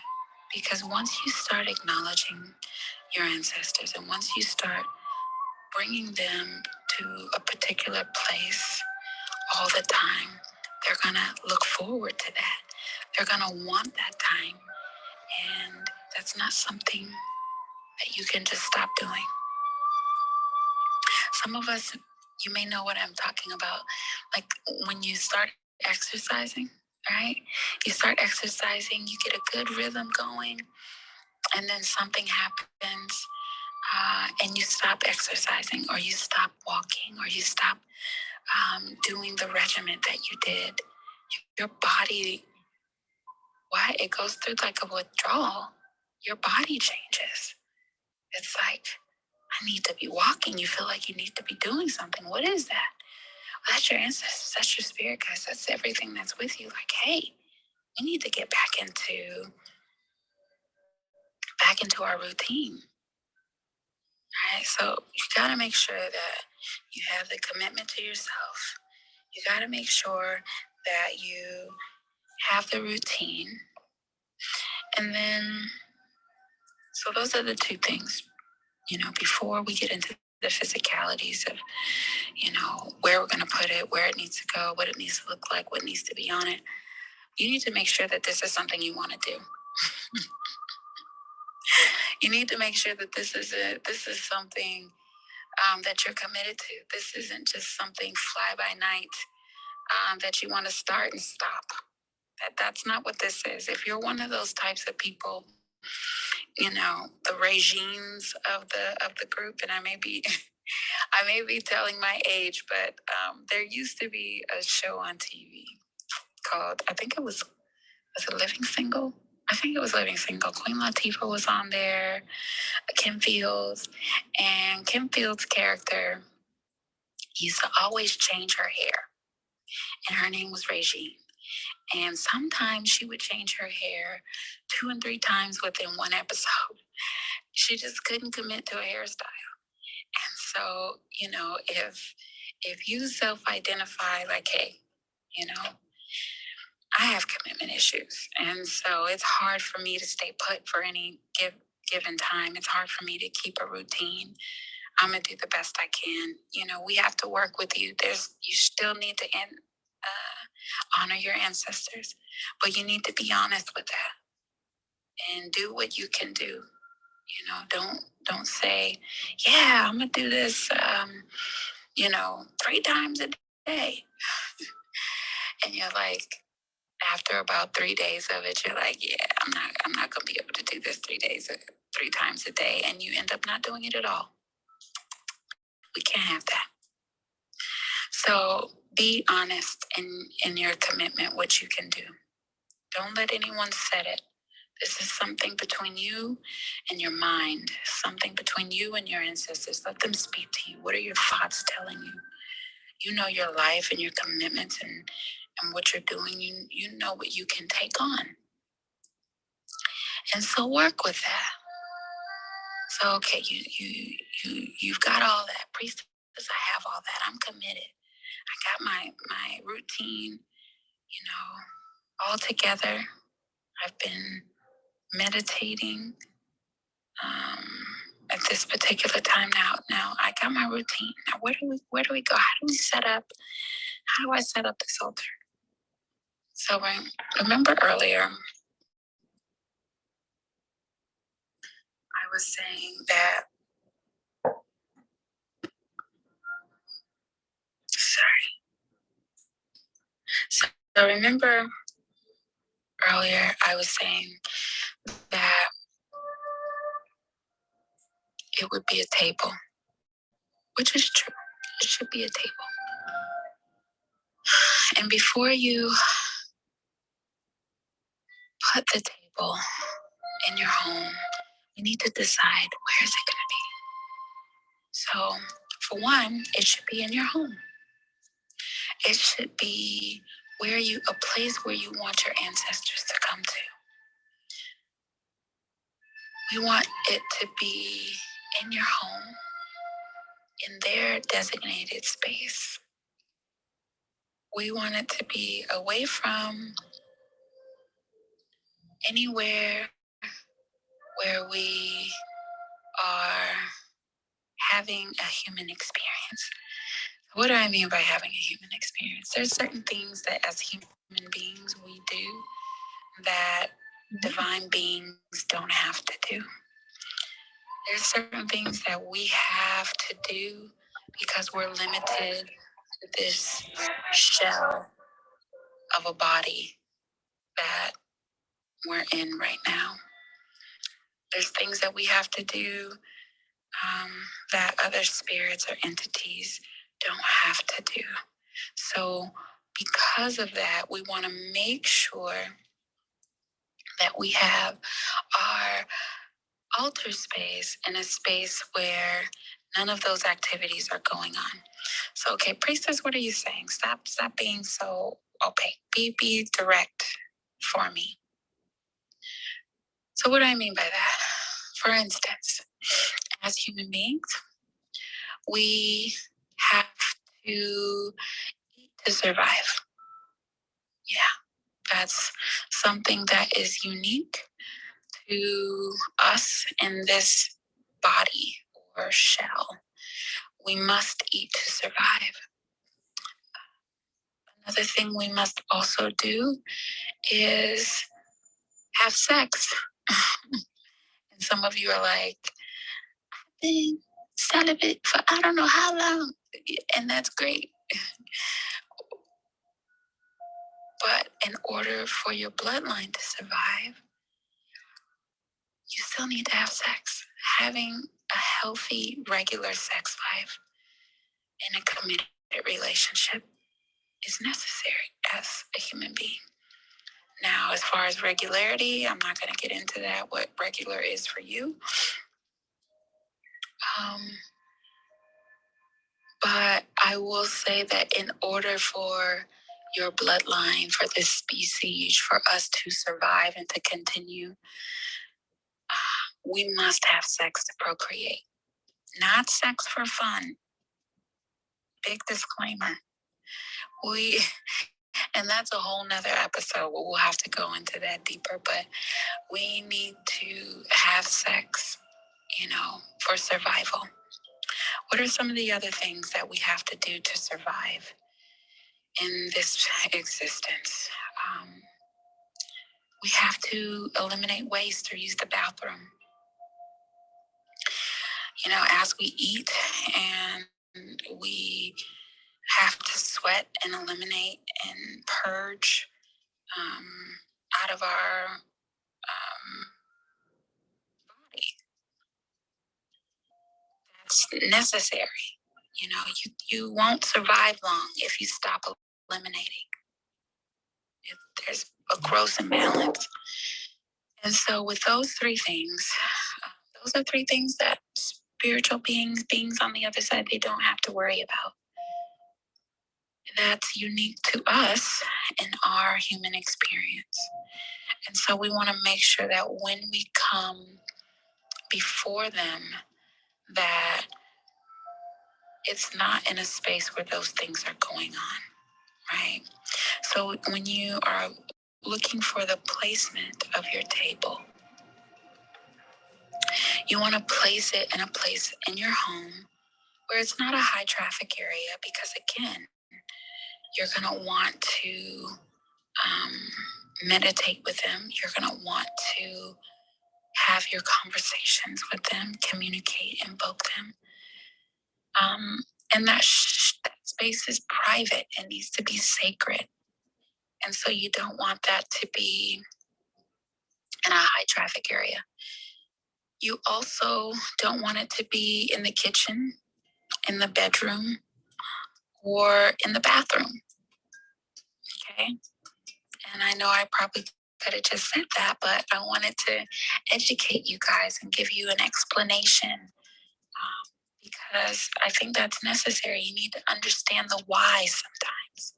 Because once you start acknowledging your ancestors and once you start bringing them to a particular place all the time, they're going to look forward to that. They're going to want that time. And that's not something that you can just stop doing. Some of us, you may know what I'm talking about. Like when you start exercising, right? You start exercising, you get a good rhythm going, and then something happens, and you stop exercising, or you stop walking, or you stop doing the regimen that you did. Your body, why? It goes through like a withdrawal. Your body changes. It's like, I need to be walking. You feel like you need to be doing something. What is that? Well, that's your ancestors. That's your spirit guides. That's everything that's with you. Like, hey, we need to get back into our routine. Right? So you got to make sure that you have the commitment to yourself. You got to make sure that you have the routine. And then, so those are the two things, before we get into the physicalities of, where we're going to put it, where it needs to go, what it needs to look like, what needs to be on it. You need to make sure that this is something you want to do. You need to make sure that this is something that you're committed to. This isn't just something fly by night that you want to start and stop. That's not what this is. If you're one of those types of people, the regimes of the group, and I may be I may be telling my age, but there used to be a show on TV called, I think it was it Living Single? I think it was Living Single. Queen Latifah was on there, Kim Fields, and Kim Fields' character used to always change her hair, and her name was Regine. And sometimes she would change her hair 2 and 3 times within one episode. She just couldn't commit to a hairstyle. And so, if you self-identify like, hey, I have commitment issues, and so it's hard for me to stay put for any given time. It's hard for me to keep a routine. I'm gonna do the best I can. We have to work with you. You still need to honor your ancestors, but you need to be honest with that and do what you can do. Don't say, yeah, I'm gonna do this 3 times a day. And you're like, after about 3 days of it, you're like, yeah, I'm not gonna be able to do this 3 times a day, and you end up not doing it at all. We can't have that. So be honest in your commitment, what you can do. Don't let anyone set it. This is something between you and your mind, something between you and your ancestors. Let them speak to you. What are your thoughts telling you? You know your life and your commitments and what you're doing. You know what you can take on. And so work with that. So okay, you've got all that. Priestess, I have all that. I'm committed. I got my routine, all together. I've been meditating at this particular time now. Now I got my routine. Now where do we go? How do we set up? How do I set up this altar? So remember earlier, I was saying that. Sorry. So remember earlier, I was saying that it would be a table, which is true. It should be a table. And before you put the table in your home, you need to decide, where is it going to be? So, for one, it should be in your home. It should be a place where you want your ancestors to come to. We want it to be in your home, in their designated space. We want it to be away from anywhere where we are having a human experience. What do I mean by having a human experience? There's certain things that as human beings we do that divine beings don't have to do. There's certain things that we have to do because we're limited to this shell of a body that we're in right now. There's things that we have to do that other spirits or entities don't have to do. So, because of that, we want to make sure that we have our altar space in a space where none of those activities are going on. So, okay, priestess, what are you saying? Stop being so opaque. Be direct for me. So, what do I mean by that? For instance, as human beings, we have to eat to survive. Yeah, that's something that is unique to us in this body or shell. We must eat to survive. Another thing we must also do is have sex. And some of you are like, I've been celibate for I don't know how long. And that's great. But in order for your bloodline to survive, you still need to have sex. Having a healthy, regular sex life in a committed relationship is necessary as a human being. Now, as far as regularity, I'm not going to get into that, what regular is for you. But I will say that in order for your bloodline, for this species, for us to survive and to continue, we must have sex to procreate. Not sex for fun. Big disclaimer. And that's a whole nother episode where we'll have to go into that deeper, but we need to have sex, for survival. What are some of the other things that we have to do to survive in this existence? We have to eliminate waste or use the bathroom. As we eat and we have to sweat and eliminate and purge out of our body. That's necessary. You won't survive long if you stop eliminating. There's a gross imbalance. And so with those three things, those are three things that spiritual beings on the other side, they don't have to worry about. That's unique to us in our human experience. And so we want to make sure that when we come before them, that it's not in a space where those things are going on, right? So when you are looking for the placement of your table, you want to place it in a place in your home where it's not a high traffic area, because again, you're going to want to meditate with them. You're going to want to have your conversations with them, communicate, invoke them. And that space is private and needs to be sacred. And so you don't want that to be in a high traffic area. You also don't want it to be in the kitchen, in the bedroom, or in the bathroom. Okay. And I know I probably could have just said that, but I wanted to educate you guys and give you an explanation, because I think that's necessary. You need to understand the why sometimes.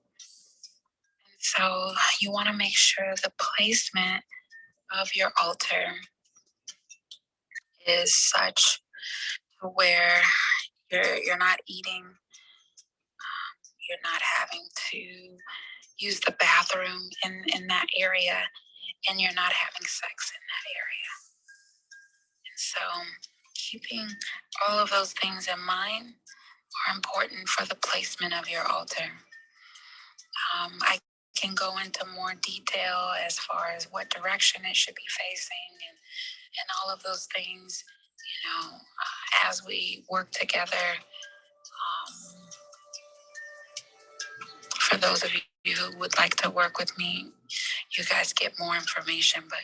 And so you want to make sure the placement of your altar is such to where you're not eating, you're not having to use the bathroom in that area, and you're not having sex in that area. And so keeping all of those things in mind are important for the placement of your altar. I can go into more detail as far as what direction it should be facing and all of those things, as we work together. For those of you who would like to work with me, you guys get more information, but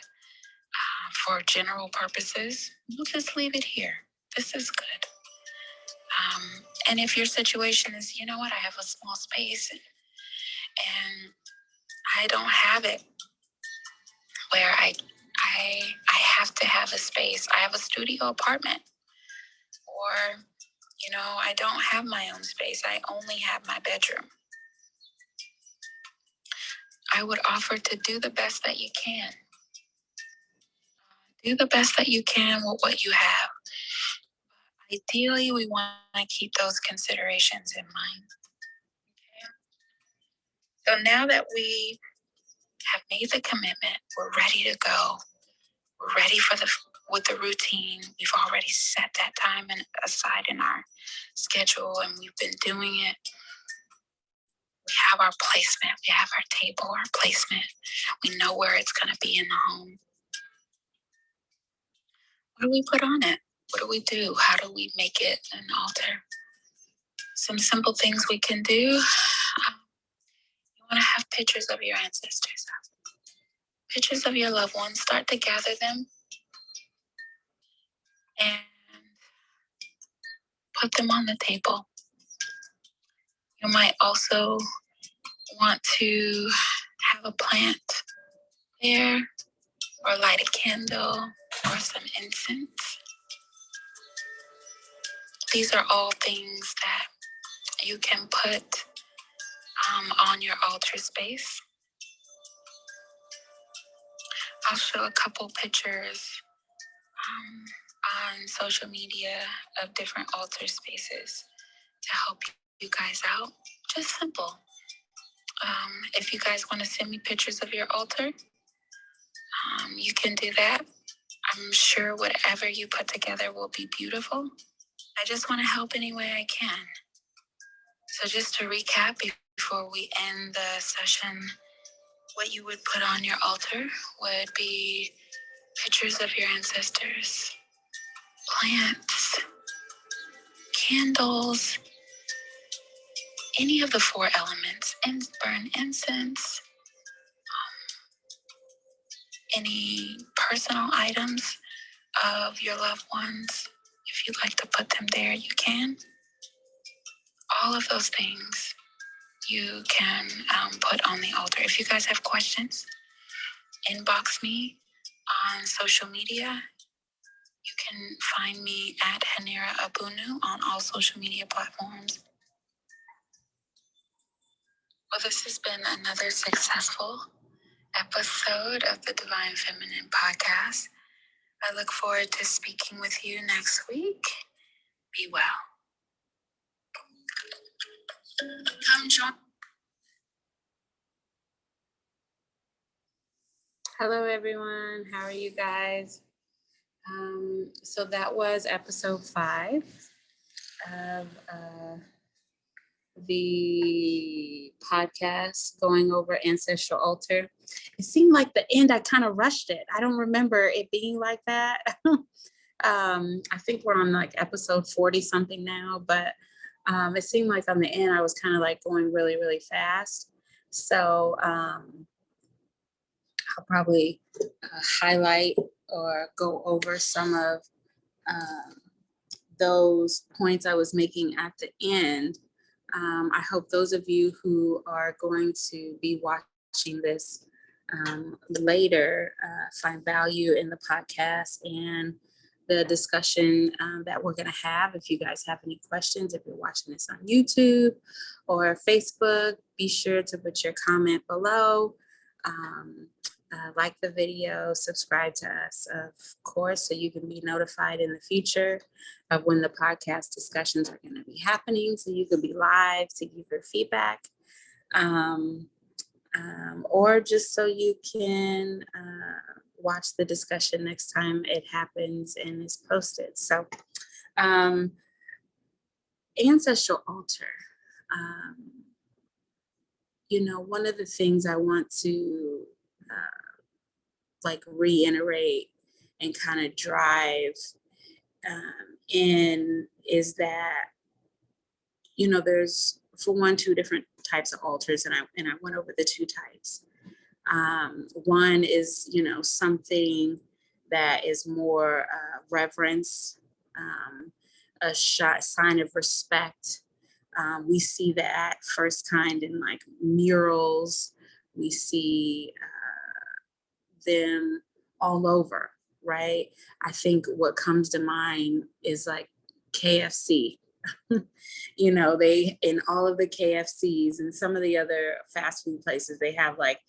for general purposes, we'll just leave it here. This is good. And if your situation is, you know what, I have a small space and I don't have it where I have to have a space. I have a studio apartment, or I don't have my own space. I only have my bedroom. I would offer to do the best that you can. Do the best that you can with what you have. Ideally, we want to keep those considerations in mind. So now that we have made the commitment, we're ready to go. We're ready with the routine. We've already set that time aside in our schedule, and we've been doing it. We have our placement. We have our table, our placement. We know where it's going to be in the home. What do we put on it? What do we do? How do we make it an altar? Some simple things we can do. You want to have pictures of your ancestors, pictures of your loved ones. Start to gather them and put them on the table. You might also want to have a plant there, or light a candle, or some incense. These are all things that you can put on your altar space. I'll show a couple pictures on social media of different altar spaces to help you guys out. Just simple. If you guys want to send me pictures of your altar, you can do that. I'm sure whatever you put together will be beautiful. I just want to help any way I can. So just to recap before we end the session, what you would put on your altar would be pictures of your ancestors, plants, candles, any of the 4 elements, and burn incense, any personal items of your loved ones. If you'd like to put them there, you can. All of those things you can put on the altar. If you guys have questions, inbox me on social media. You can find me at Hanira Abunu on all social media platforms. Well, this has been another successful episode of the Divine Feminine Podcast. I look forward to speaking with you next week. Be well. Come join. Hello, everyone. How are you guys? So that was episode 5 of the podcast, going over ancestral altar. It seemed like the end, I kind of rushed it. I don't remember it being like that. I think we're on like episode 40 something now, but it seemed like on the end I was kind of like going really, really fast. So I'll probably highlight or go over some of those points I was making at the end. I hope those of you who are going to be watching this later find value in the podcast and the discussion that we're going to have. If you guys have any questions, if you're watching this on YouTube or Facebook, be sure to put your comment below. Like the video, subscribe to us, of course, so you can be notified in the future of when the podcast discussions are going to be happening, so you can be live to give your feedback, or just so you can watch the discussion next time it happens and is posted. So ancestral altar. One of the things I want to reiterate and kind of drive in is that, there's, for one, 2 different types of altars, and I went over the 2 types. One is, something that is more reverence, a sign of respect. We see that first kind in like murals. We see them all over, right? I think what comes to mind is like KFC. They, in all of the KFCs and some of the other fast food places, they have like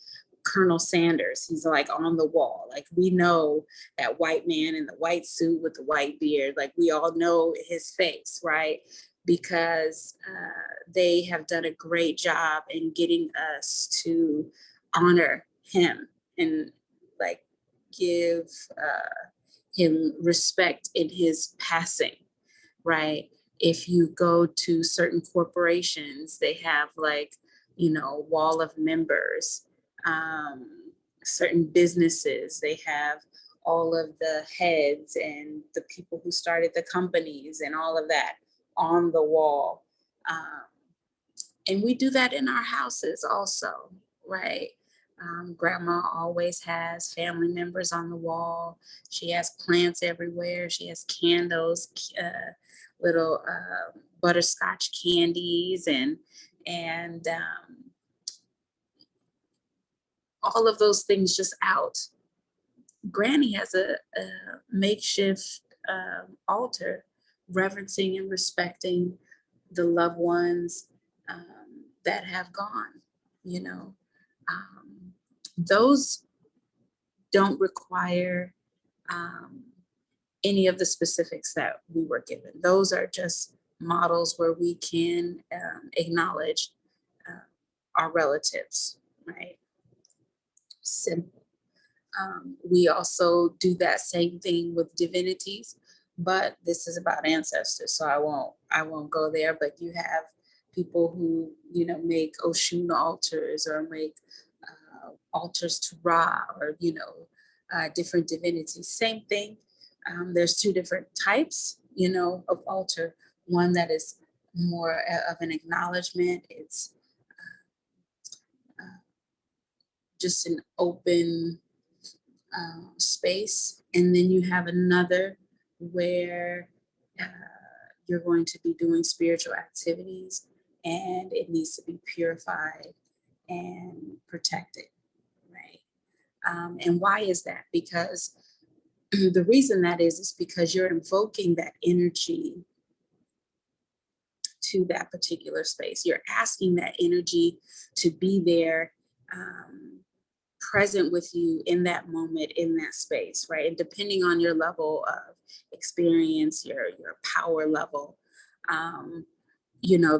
Colonel Sanders. He's like on the wall. Like, we know that white man in the white suit with the white beard. Like, we all know his face, right? Because they have done a great job in getting us to honor him and like give him respect in his passing, right? If you go to certain corporations, they have like, wall of members. Certain businesses, they have all of the heads and the people who started the companies and all of that on the wall. And we do that in our houses also, right? Grandma always has family members on the wall. She has plants everywhere. She has candles, little butterscotch candies, and all of those things just out. Granny has a makeshift altar, reverencing and respecting the loved ones that have gone. Those don't require any of the specifics that we were given. Those are just models where we can acknowledge our relatives, right? Simple. We also do that same thing with divinities, but this is about ancestors, so I won't go there. But you have people who make Oshun altars or make altars to Ra, or different divinities. Same thing. There's two different types, of altar. One that is more of an acknowledgement. It's just an open space. And then you have another where you're going to be doing spiritual activities, and it needs to be purified and protected, right? And why is that? Because the reason that is because you're invoking that energy to that particular space. You're asking that energy to be there, present with you in that moment, in that space, right? And depending on your level of experience, your power level,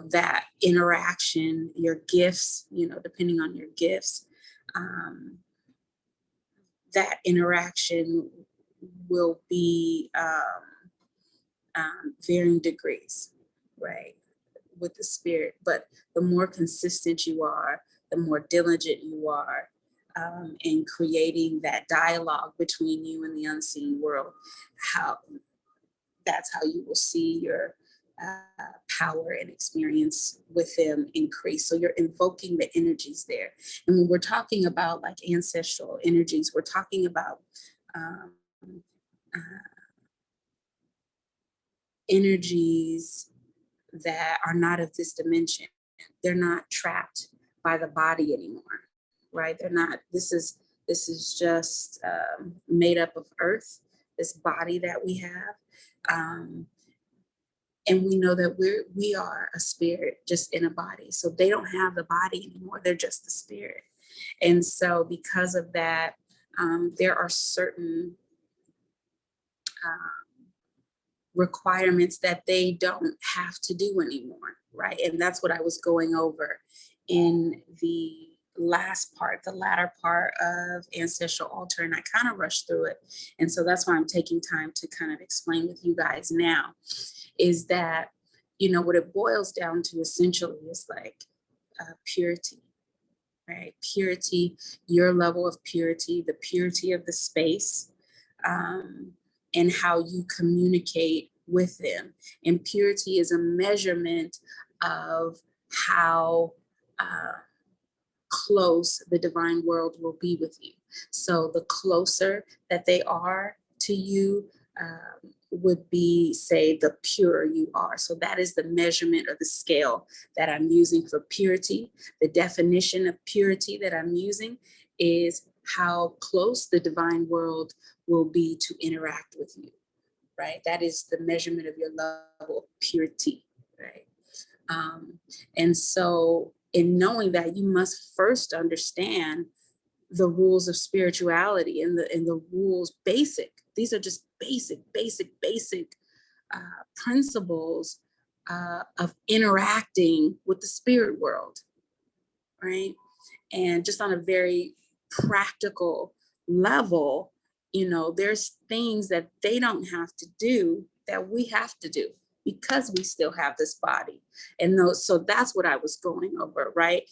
that interaction, your gifts, depending on your gifts, that interaction will be varying degrees, right, with the spirit. But the more consistent you are, the more diligent you are in creating that dialogue between you and the unseen world, that's how you will see your power and experience with them increase. So you're invoking the energies there. And when we're talking about like ancestral energies, we're talking about energies that are not of this dimension. They're not trapped by the body anymore, right? They're not. This is just made up of earth, this body that we have, and we know that we are a spirit just in a body. So they don't have the body anymore. They're just the spirit. And so because of that, there are certain requirements that they don't have to do anymore, right? And that's what I was going over in the last part, the latter part of ancestral altar, and I kind of rushed through it. And so that's why I'm taking time to kind of explain with you guys now, is that, what it boils down to essentially is like purity, right? Purity, your level of purity, the purity of the space, and how you communicate with them. And purity is a measurement of how close the divine world will be with you. So the closer that they are to you would be, say, the purer you are. So that is the measurement or the scale that I'm using for purity. The definition of purity that I'm using is how close the divine world will be to interact with you, right? That is the measurement of your level of purity, right? And so in knowing that, you must first understand the rules of spirituality and the rules basic. These are just basic principles of interacting with the spirit world, right? And just on a very practical level, you know, there's things that they don't have to do that we have to do because we still have this body. And those, so that's what I was going over, right?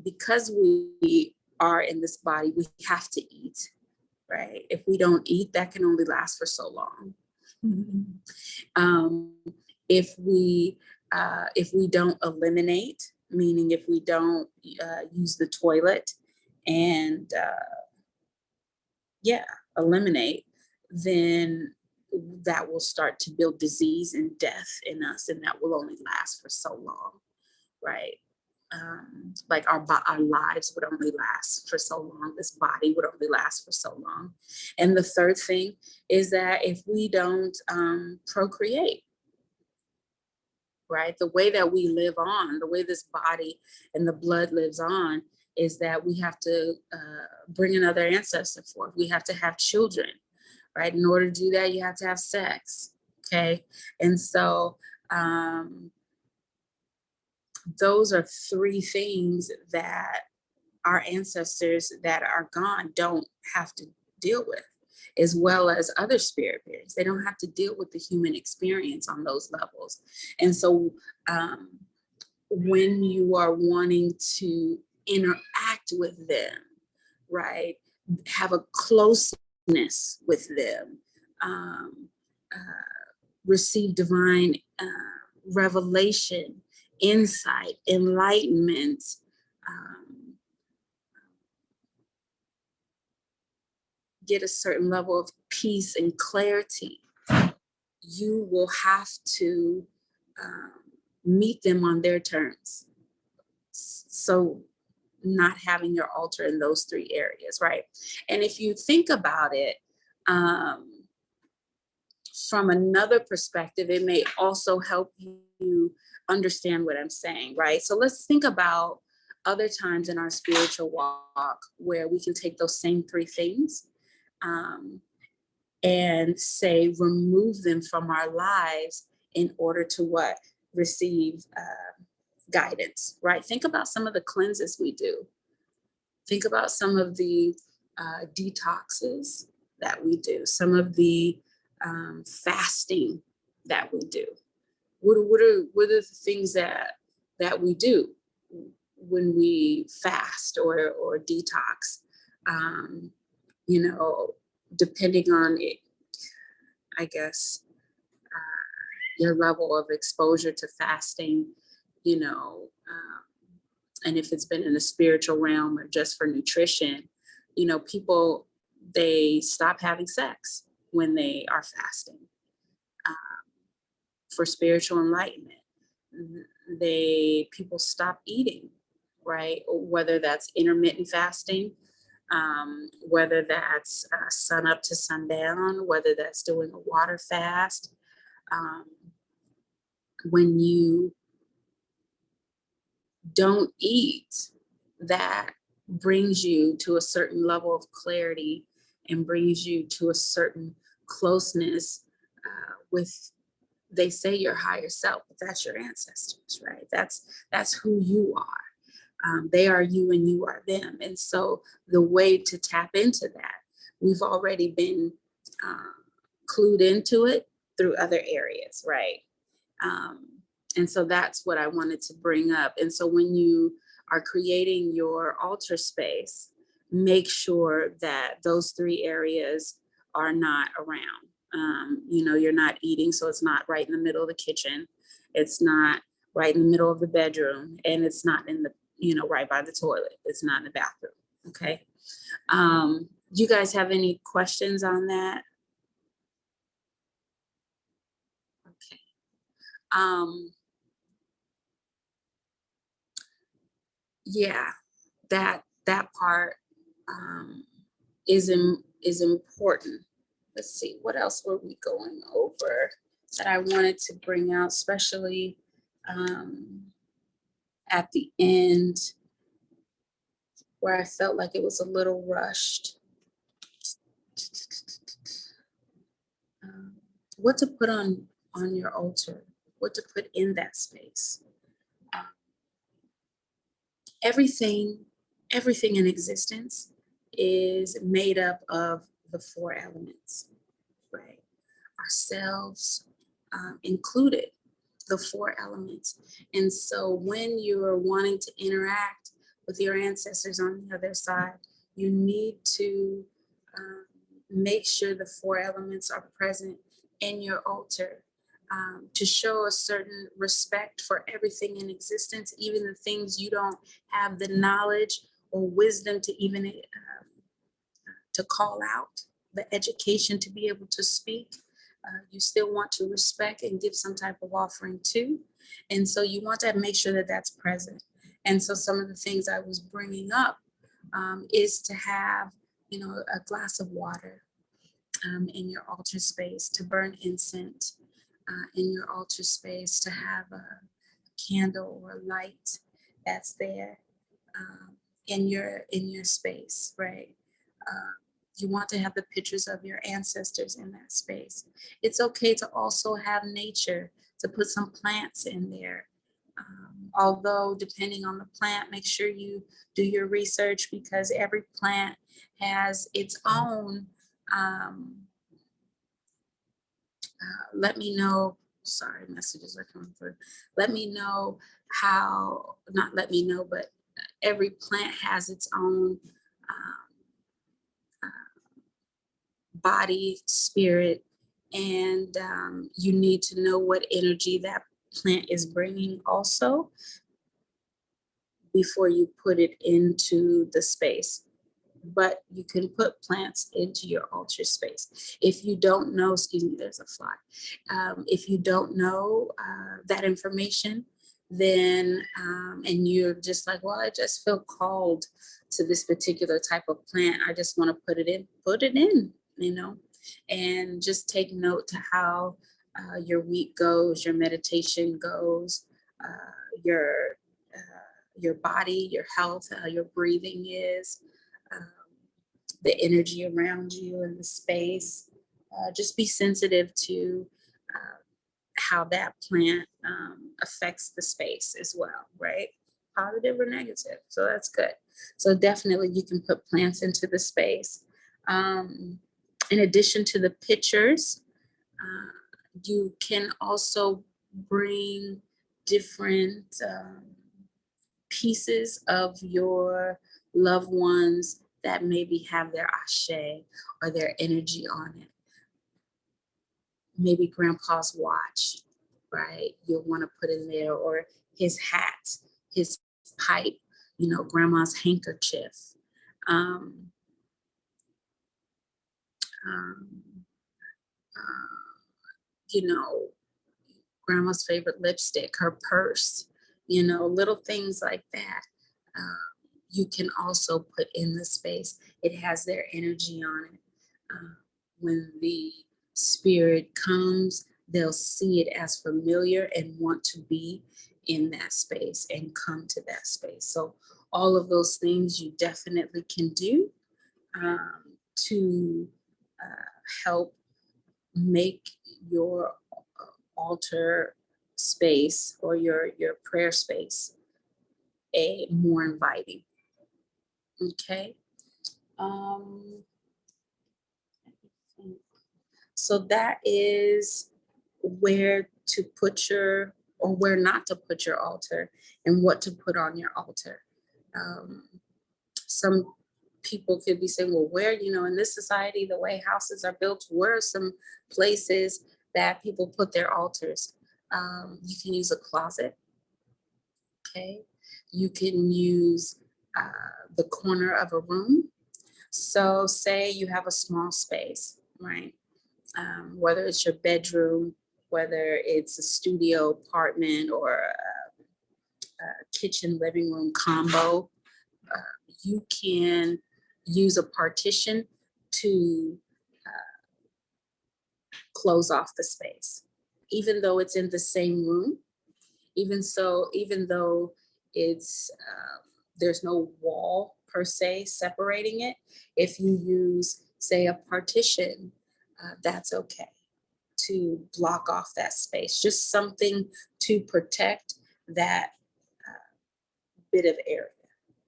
Because we are in this body, we have to eat, right? If we don't eat, that can only last for so long. If we don't eliminate, meaning if we don't use the toilet and eliminate, then that will start to build disease and death in us, and that will only last for so long, right? Like our lives would only last for so long. This body would only last for so long. And the third thing is that if we don't procreate, right, the way that we live on, the way this body and the blood lives on, is that we have to bring another ancestor forth. We have to have children, right? In order to do that, you have to have sex, okay? And so those are three things that our ancestors that are gone don't have to deal with, as well as other spirit beings. They don't have to deal with the human experience on those levels. And so when you are wanting to interact with them, right, have a closeness with them, receive divine revelation, insight, enlightenment, get a certain level of peace and clarity, you will have to meet them on their terms. So not having your altar in those three areas, right? And if you think about it from another perspective, it may also help you understand what I'm saying, right? So let's think about other times in our spiritual walk where we can take those same three things and say, remove them from our lives in order to what? Receive guidance, right? Think about some of the cleanses we do. Think about some of the detoxes that we do, some of the fasting that we do. What are the things that we do when we fast or detox? You know, depending on it, I guess, your level of exposure to fasting, you know, and if it's been in the spiritual realm or just for nutrition, you know, people, they stop having sex when they are fasting for spiritual enlightenment. People stop eating, right? Whether that's intermittent fasting, whether that's sun up to sundown, whether that's doing a water fast. When you don't eat, that brings you to a certain level of clarity and brings you to a certain closeness with, they say, your higher self, but that's your ancestors, right? That's who you are. They are you and you are them. And so the way to tap into that, we've already been clued into it through other areas, right? And so that's what I wanted to bring up. And so when you are creating your altar space, make sure that those three areas are not around. You know, you're not eating, so it's not right in the middle of the kitchen. It's not right in the middle of the bedroom, and it's not in the right by the toilet. It's not in the bathroom. Okay. You guys have any questions on that? Okay. Yeah, that part um, is important. Let's see, what else were we going over that I wanted to bring out, especially at the end where I felt like it was a little rushed. What to put on your altar, what to put in that space. Um, everything everything in existence is made up of the four elements, right? Ourselves included, the four elements. And so when you are wanting to interact with your ancestors on the other side, you need to make sure the four elements are present in your altar, to show a certain respect for everything in existence, even the things you don't have the knowledge or wisdom to even to call out, the education to be able to speak. You still want to respect and give some type of offering too. And so you want to make sure that that's present. And so some of the things I was bringing up is to have, a glass of water in your altar space, to burn incense in your altar space, to have a candle or light that's there in your space, right? You want to have the pictures of your ancestors in that space. It's okay to also have nature, to put some plants in there. Although depending on the plant, make sure you do your research, because every plant has its own, let me know, sorry, messages are coming through. Let me know how, not let me know, but every plant has its own body, spirit, and you need to know what energy that plant is bringing also before you put it into the space. But you can put plants into your altar space. If you don't know, excuse me, there's a fly. If you don't know that information, then, and you're just like, well, I just feel called to this particular type of plant. I just want to put it in, and just take note to how your week goes, your meditation goes, your your body, your health, how your breathing is, um, the energy around you in the space. Just be sensitive to how that plant affects the space as well, right? Positive or negative. So that's good. So definitely you can put plants into the space. In addition to the pictures, you can also bring different pieces of your loved ones that maybe have their ashe or their energy on it. Maybe grandpa's watch, right? You'll want to put in there, or his hat, his pipe, grandma's handkerchief. Um, um, you know, grandma's favorite lipstick, her purse, little things like that. You can also put in the space. It has their energy on it. When the spirit comes, they'll see it as familiar and want to be in that space and come to that space. So all of those things you definitely can do to help make your altar space or your prayer space a more inviting. Okay. So that is where to put your, or where not to put your altar, and what to put on your altar. Some people could be saying, well, where, in this society, the way houses are built, where are some places that people put their altars? You can use a closet. Okay. You can use the corner of a room. So say you have a small space, right? Whether it's your bedroom, whether it's a studio apartment or a kitchen living room combo, you can use a partition to close off the space, even though it's in the same room. Even though it's there's no wall per se separating it, if you use, say, a partition, that's okay to block off that space. Just something to protect that bit of area,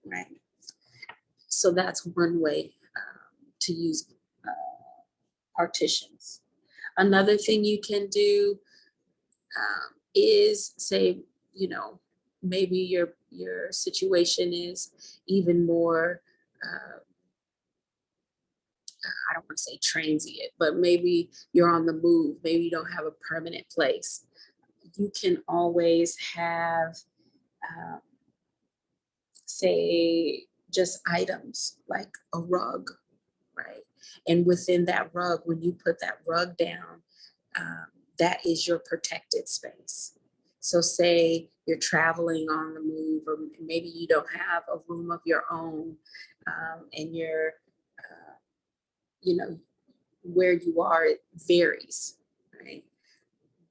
right? So that's one way to use partitions. Another thing you can do is say, maybe your situation is even more, I don't want to say transient, but maybe you're on the move. Maybe you don't have a permanent place. You can always have, um, say, just items like a rug, right? And within that rug, when you put that rug down, um, that is your protected space. So say you're traveling on the move, or maybe you don't have a room of your own, and you're, you know, where you are, it varies, right?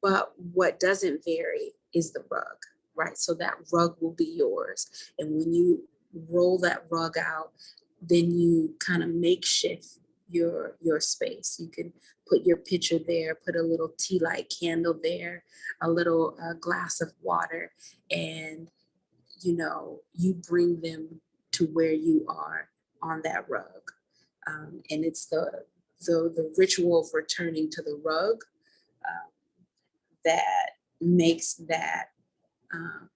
But what doesn't vary is the rug, right? So that rug will be yours. And when you roll that rug out, then you kind of makeshift your space. You can put your picture there, put a little tea light candle there, a little glass of water, and you bring them to where you are on that rug. And it's the ritual of returning to the rug um, that makes that, um,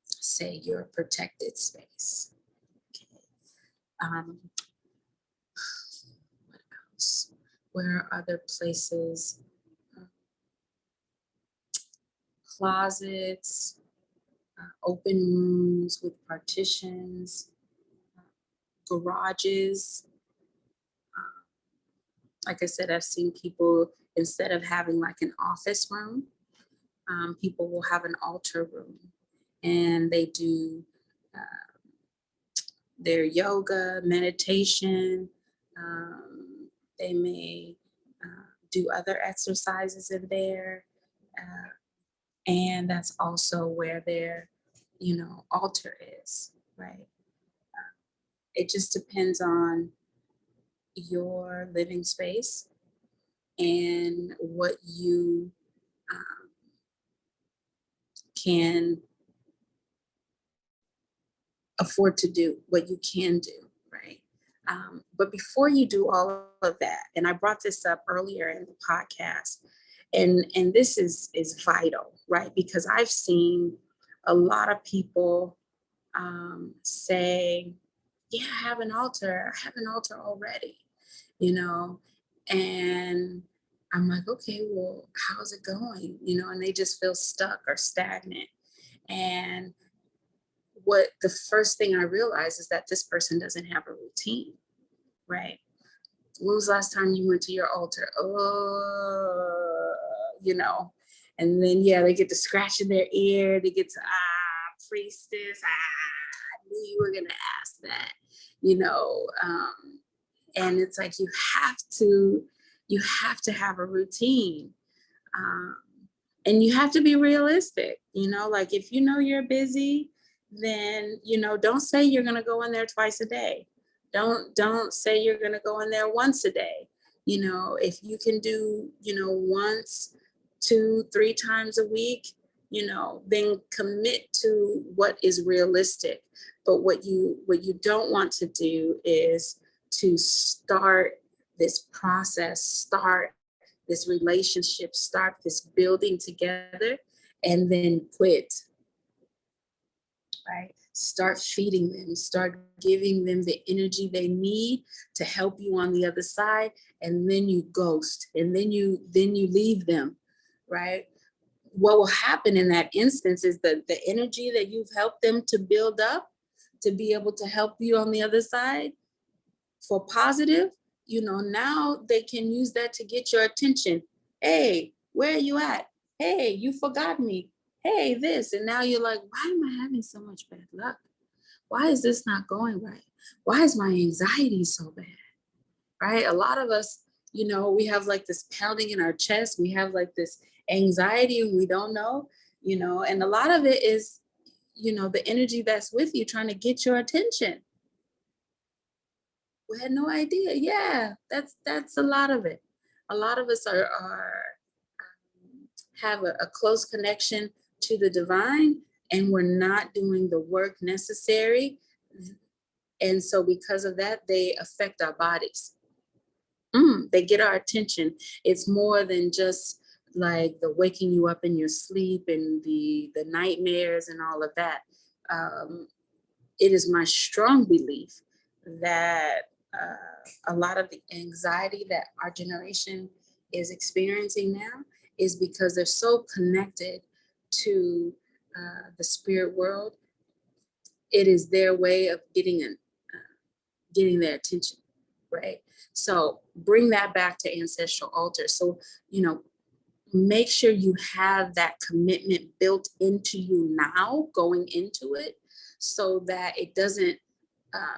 say, your protected space. Okay. What else? Where are other places? Closets, open rooms with partitions, garages. Like I said, I've seen people, instead of having like an office room, people will have an altar room, and they do their yoga, meditation. Um, they may do other exercises in there. Uh, and that's also where their, altar is, right? It just depends on your living space and what you um, can afford to do, what you can do, right? But before you do all of that, and I brought this up earlier in the podcast, and this is vital, right? Because I've seen a lot of people say, "Yeah, I have an altar. I have an altar already," you know, and I'm like, "Okay, well, how's it going?" And they just feel stuck or stagnant. And what the first thing I realized is that this person doesn't have a routine, right? When was the last time you went to your altar? Oh, and then, yeah, they get to scratching their ear. They get to, priestess, I knew you were going to ask that, and it's like, you have to have a routine. Um, and you have to be realistic, like if you're busy, then, don't say you're going to go in there twice a day. Don't say you're going to go in there once a day. If you can do, once, 2, 3 times a week, then commit to what is realistic. But what you don't want to do is to start this process, start this relationship, start this building together, and then quit, right? Start feeding them, start giving them the energy they need to help you on the other side, and then you ghost, and then you leave them, right? what will happen in that instance is that the energy that you've helped them to build up to be able to help you on the other side for positive, now they can use that to get your attention. Hey, where are you at? Hey, you forgot me. Hey, this. And now you're like, why am I having so much bad luck? Why is this not going right? Why is my anxiety so bad? Right? A lot of us, we have like this pounding in our chest. We have like this anxiety and we don't know, and a lot of it is, the energy that's with you trying to get your attention. We had no idea. Yeah, that's a lot of it. A lot of us are have a close connection to the divine, and we're not doing the work necessary. And so because of that, they affect our bodies. They get our attention. It's more than just like the waking you up in your sleep and the nightmares and all of that. It is my strong belief that a lot of the anxiety that our generation is experiencing now is because they're so connected to the spirit world. It is their way of getting their attention, right? So bring that back to ancestral altars. So, make sure you have that commitment built into you now going into it so that it doesn't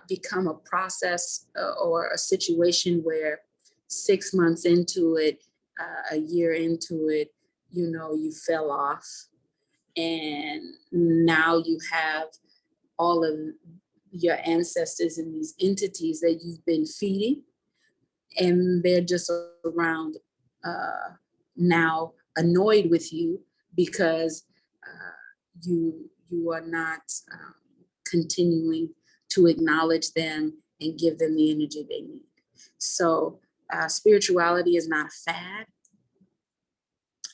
become a process or a situation where 6 months into it, a year into it, you fell off and now you have all of your ancestors and these entities that you've been feeding, and they're just around now annoyed with you because you are not continuing to acknowledge them and give them the energy they need. So spirituality is not a fad.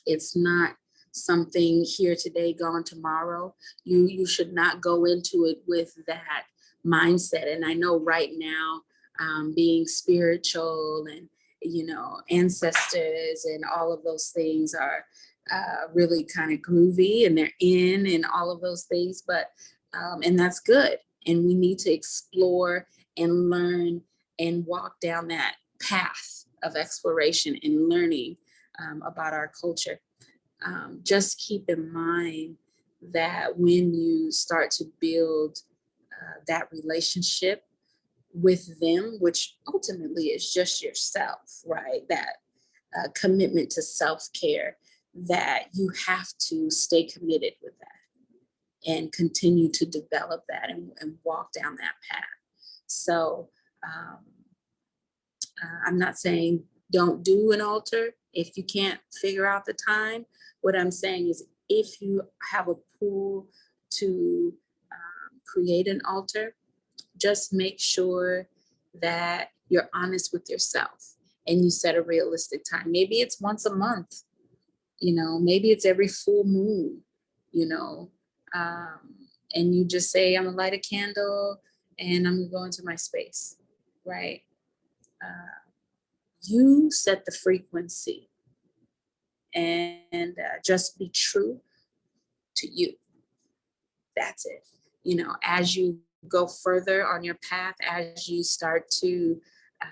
It's not something here today, gone tomorrow. You should not go into it with that mindset. And I know right now, being spiritual and ancestors and all of those things are really kind of groovy, and they're in and all of those things. But and that's good. And we need to explore and learn and walk down that path of exploration and learning about our culture. Just keep in mind that when you start to build that relationship with them, which ultimately is just yourself, right? That commitment to self-care, that you have to stay committed with that and continue to develop that and walk down that path. So I'm not saying don't do an altar if you can't figure out the time. What I'm saying is if you have a pool to create an altar, just make sure that you're honest with yourself and you set a realistic time. Maybe it's once a month, maybe it's every full moon, and you just say, I'm gonna light a candle and I'm gonna go into my space, right? You set the frequency and just be true to you. That's it. As you go further on your path, as you start to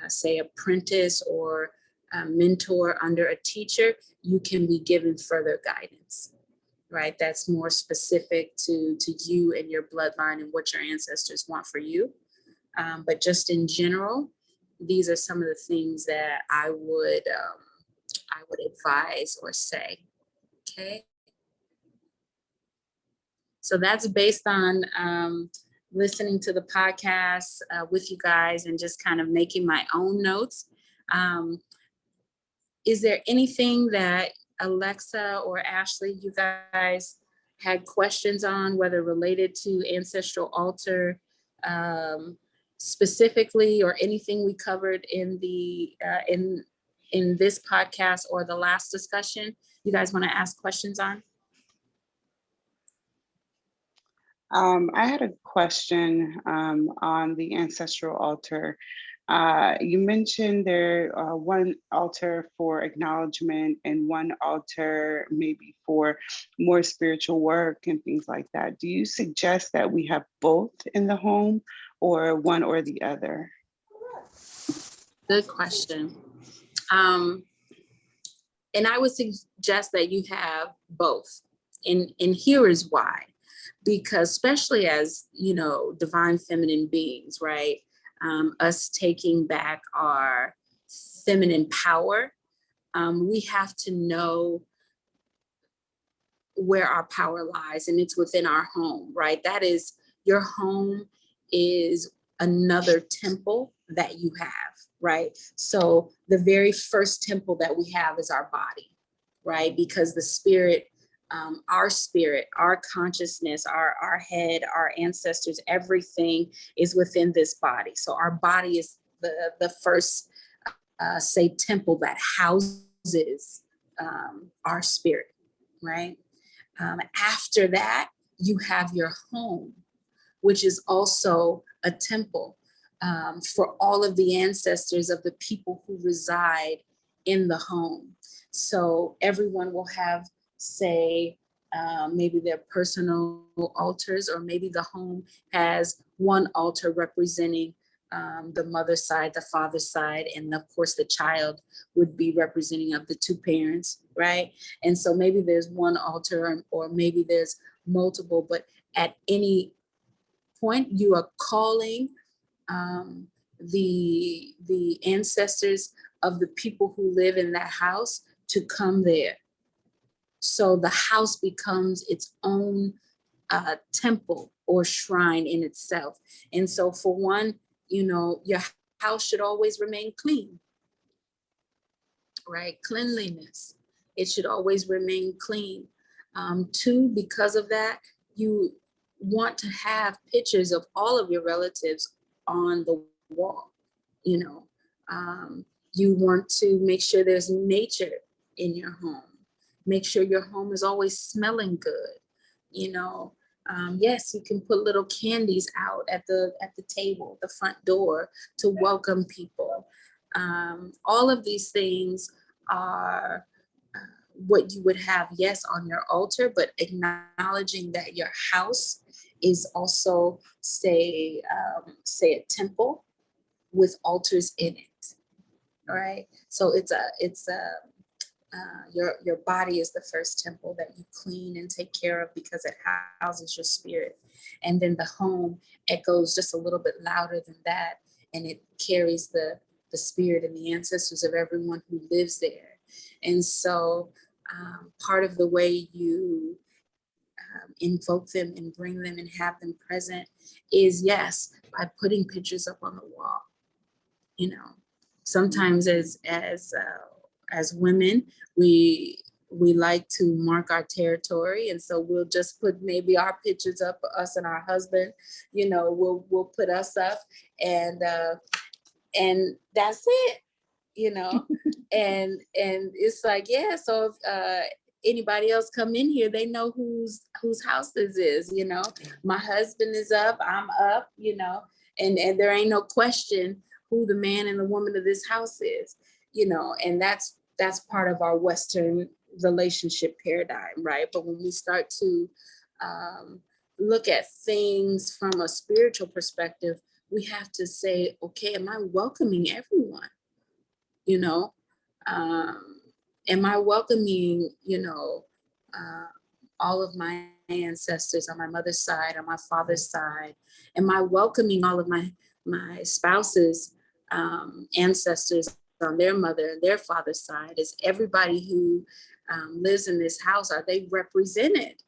say apprentice or mentor under a teacher, you can be given further guidance, right? That's more specific to you and your bloodline and what your ancestors want for you. But just in general, these are some of the things that I would advise or say. Okay. So that's based on listening to the podcast with you guys and just kind of making my own notes. Is there anything that Alexa or Ashley, you guys had questions on, whether related to ancestral altar specifically, or anything we covered in the in this podcast or the last discussion you guys want to ask questions on? I had a question on the ancestral altar. You mentioned there one altar for acknowledgement and one altar maybe for more spiritual work and things like that. Do you suggest that we have both in the home or one or the other? Good question. And I would suggest that you have both. And here is why. Because especially as, divine feminine beings, right? Us taking back our feminine power, we have to know where our power lies, and it's within our home, right? That is, your home is another temple that you have, right? So the very first temple that we have is our body, right? Because the spirit, our consciousness, our head, our ancestors, everything is within this body. So our body is the first, say, temple that houses our spirit, right? After that, you have your home, which is also a temple for all of the ancestors of the people who reside in the home. So everyone will have, say, maybe their personal altars, or maybe the home has one altar representing the mother's side, the father's side, and of course the child would be representing of the two parents, right? And so maybe there's one altar, or maybe there's multiple, but at any point you are calling the ancestors of the people who live in that house to come there. So the house becomes its own temple or shrine in itself. And so for one, your house should always remain clean, right? Cleanliness. It should always remain clean. Two, because of that, you want to have pictures of all of your relatives on the wall. You know, you want to make sure there's nature in your home. Make sure your home is always smelling good. Yes, you can put little candies out at the table, the front door, to welcome people. All of these things are what you would have, yes, on your altar, but acknowledging that your house is also, say a temple with altars in it. All right. So your body is the first temple that you clean and take care of, because it houses your spirit. And then the home, it goes just a little bit louder than that, and it carries the spirit and the ancestors of everyone who lives there. And so part of the way you invoke them and bring them and have them present is, yes, by putting pictures up on the wall. Sometimes as women, we like to mark our territory, and so we'll just put maybe our pictures up, us and our husband. We'll put us up, and that's it. And it's like, yeah. So if anybody else come in here, they know whose house this is. My husband is up, I'm up. And there ain't no question who the man and the woman of this house is. And that's part of our Western relationship paradigm, right? But when we start to look at things from a spiritual perspective, we have to say, okay, am I welcoming everyone? Am I welcoming, all of my ancestors on my mother's side, on my father's side? Am I welcoming all of my spouse's ancestors on their mother and their father's side? Is everybody who lives in this house, are they represented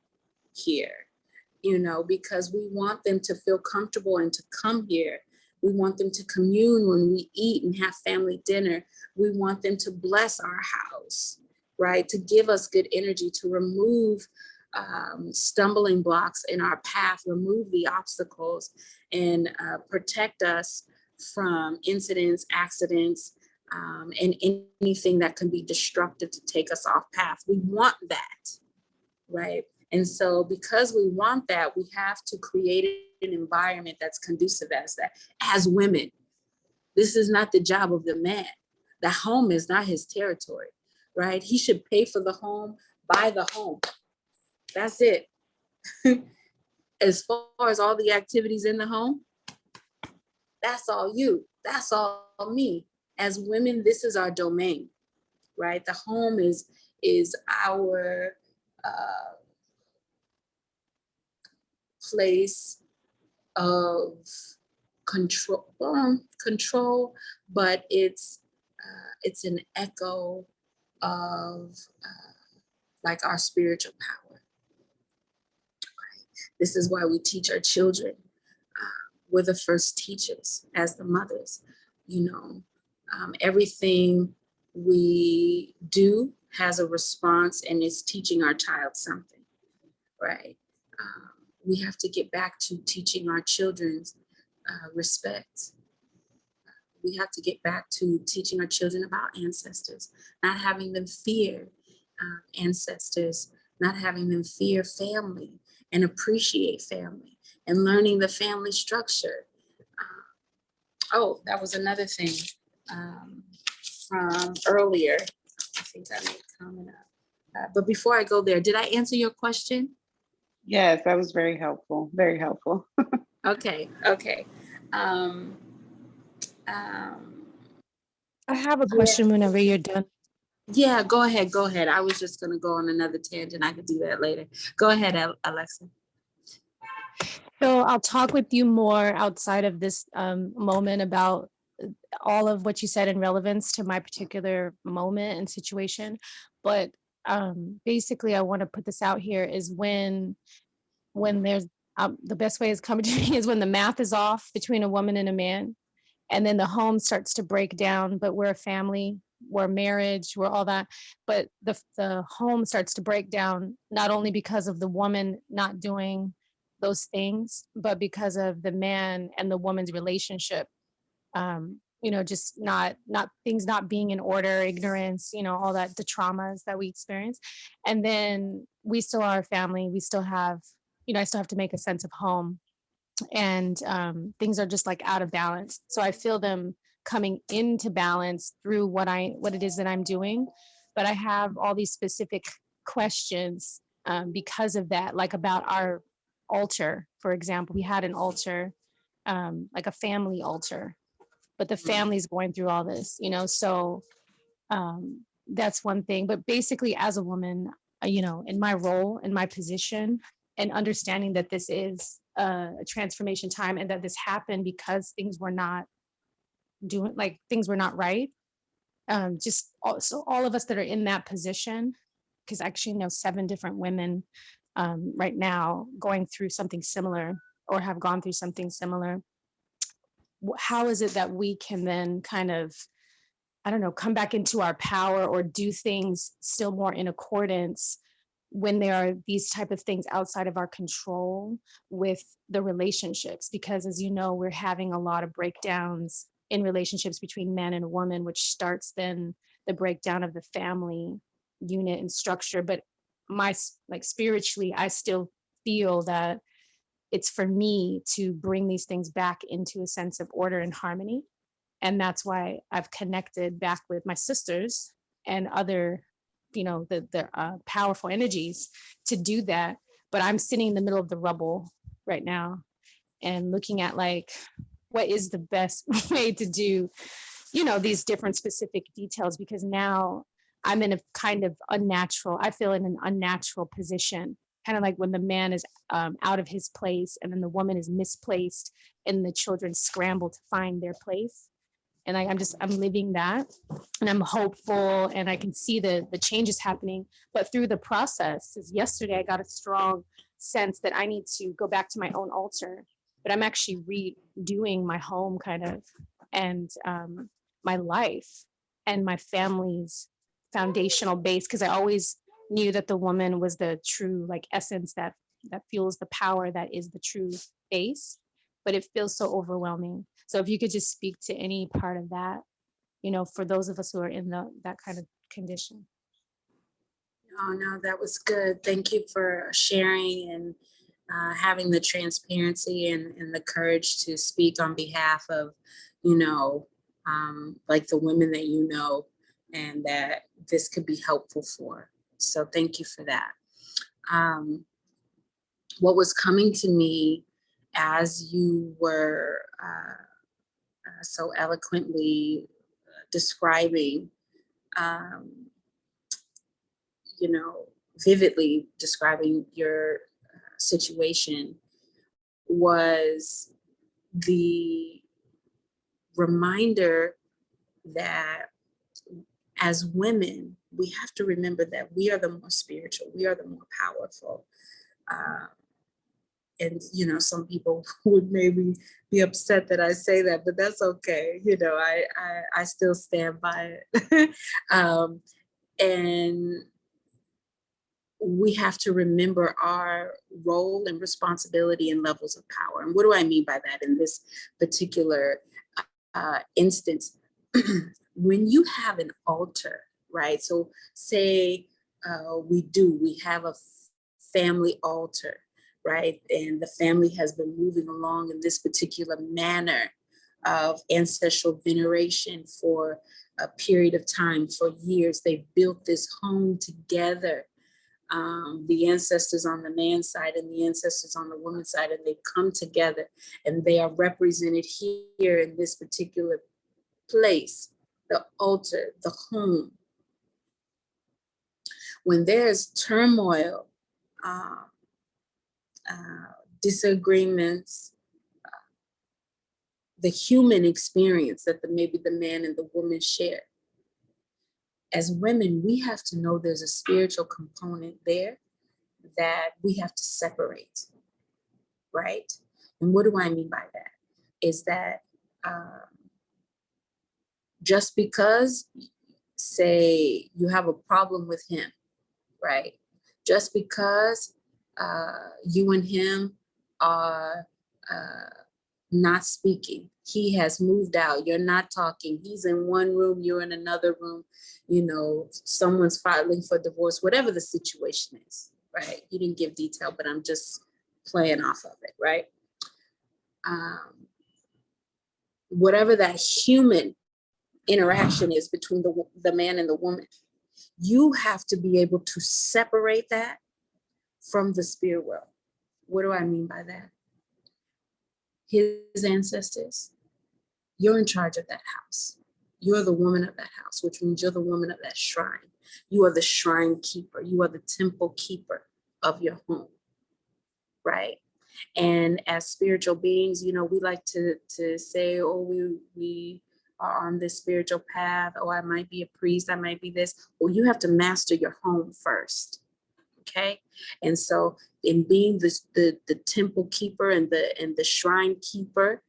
here? Because we want them to feel comfortable and to come here. We want them to commune when we eat and have family dinner. We want them to bless our house, right? To give us good energy, to remove stumbling blocks in our path, remove the obstacles, and protect us from incidents, accidents, and anything that can be destructive to take us off path. We want that, right? And so because we want that, we have to create an environment that's conducive as that, as women, This is not the job of the man. The home is not his territory, right? He should pay for the home, buy the home. That's it. As far as all the activities in the home, that's all you. That's all me. As women, this is our domain, right? The home is our place of control, but it's an echo of like our spiritual power. This is why we teach our children. We're the first teachers as the mothers. You know, everything we do has a response, and it's teaching our child something, right? We have to get back to teaching our children's respect. We have to get back to teaching our children about ancestors, not having them fear ancestors, not having them fear family, and appreciate family, and learning the family structure. Oh, that was another thing from earlier. I think I made a comment up. But before I go there, did I answer your question? Yes, that was very helpful. Very helpful. Okay. Um, I have a question whenever you're done. yeah, go ahead. I was just going to go on another tangent. I could do that later. Go ahead, Alexa. So I'll talk with you more outside of this moment about all of what you said in relevance to my particular moment and situation. But basically, I want to put this out here is when there's the best way is coming to me is when the math is off between a woman and a man, and then the home starts to break down. But we're a family, we're marriage, we're all that. But the home starts to break down not only because of the woman not doing those things, but because of the man and the woman's relationship. Just not things not being in order, ignorance, all that, the traumas that we experience. And then we still are a family. We still have, I still have to make a sense of home, and things are just like out of balance. So I feel them coming into balance through what it is that I'm doing. But I have all these specific questions because of that, like about our altar, for example. We had an altar, like a family altar, but the family's going through all this, so that's one thing. But basically, as a woman, in my role, in my position, and understanding that this is a transformation time, and that this happened because things were not right. So all of us that are in that position, because I actually know 7 different women right now going through something similar, or have gone through something similar. How is it that we can then kind of, I don't know, come back into our power, or do things still more in accordance when there are these type of things outside of our control with the relationships? Because as you know, we're having a lot of breakdowns in relationships between man and a woman, which starts then the breakdown of the family unit and structure. But spiritually, I still feel that it's for me to bring these things back into a sense of order and harmony. And that's why I've connected back with my sisters and other, the powerful energies to do that. But I'm sitting in the middle of the rubble right now and looking at what is the best way to do, these different specific details, because now I'm in a kind of I feel in an unnatural position, kind of like when the man is out of his place, and then the woman is misplaced, and the children scramble to find their place. And I'm living that, and I'm hopeful, and I can see the changes happening. But through the process, as yesterday, I got a strong sense that I need to go back to my own altar, but I'm actually redoing my home kind of, and my life and my family's foundational base, because I always knew that the woman was the true essence that fuels the power, that is the true base. But it feels so overwhelming. So if you could just speak to any part of that, for those of us who are in that kind of condition. Oh, no, that was good. Thank you for sharing and having the transparency and the courage to speak on behalf of, like the women that you know, and that this could be helpful for. So thank you for that. What was coming to me as you were so eloquently describing, um, vividly describing your situation, was the reminder that as women, we have to remember that we are the more spiritual, we are the more powerful. And some people would maybe be upset that I say that, but that's okay. I still stand by it. And we have to remember our role and responsibility and levels of power. And what do I mean by that in this particular instance? When you have an altar, right? So say we have a family altar, right? And the family has been moving along in this particular manner of ancestral veneration for a period of time, for years. They built this home together. The ancestors on the man's side and the ancestors on the woman's side, and they come together and they are represented here in this particular place, the altar, the home. When there's turmoil, disagreements, the human experience that maybe the man and the woman share. As women, we have to know there's a spiritual component there that we have to separate, right? And what do I mean by that? Is that just because, say, you have a problem with him, right? Just because you and him are not speaking, he has moved out, you're not talking, he's in one room, you're in another room, someone's filing for divorce, whatever the situation is, right? You didn't give detail, but I'm just playing off of it, right? Whatever that human interaction is between the man and the woman, you have to be able to separate that from the spirit world. What do I mean by that? His ancestors, you're in charge of that house. You're the woman of that house, which means you're the woman of that shrine. You are the shrine keeper. You are the temple keeper of your home, right? And as spiritual beings, we like to say, oh, we are on this spiritual path. Oh, I might be a priest. I might be this. Well, you have to master your home first. Okay. And so in being the temple keeper and the shrine keeper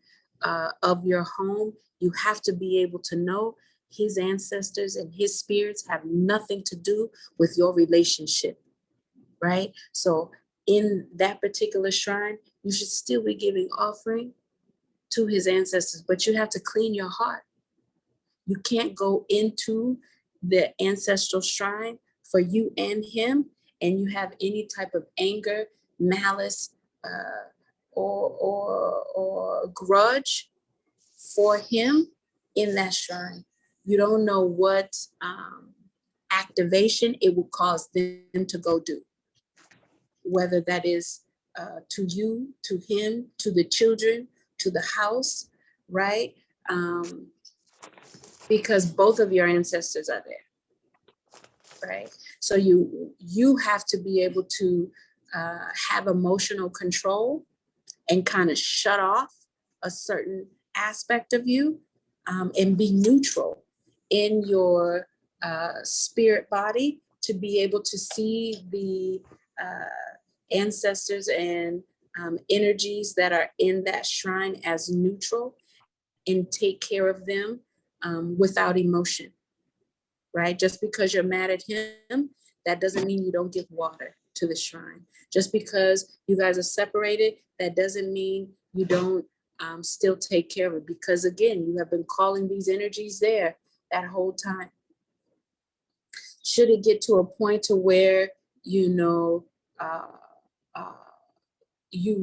of your home, you have to be able to know his ancestors and his spirits have nothing to do with your relationship, right? So in that particular shrine, you should still be giving offering to his ancestors, but you have to clean your heart. You can't go into the ancestral shrine for you and him and you have any type of anger, malice, or grudge for him in that shrine. You don't know what activation it will cause them to go do, whether that is to you, to him, to the children, to the house, right? Because both of your ancestors are there, right? So you have to be able to have emotional control and kind of shut off a certain aspect of you and be neutral in your spirit body to be able to see the ancestors and energies that are in that shrine as neutral and take care of them without emotion, right? Just because you're mad at him, that doesn't mean you don't give water to the shrine. Just because you guys are separated, that doesn't mean you don't still take care of it, because again, you have been calling these energies there that whole time. Should it get to a point to where, you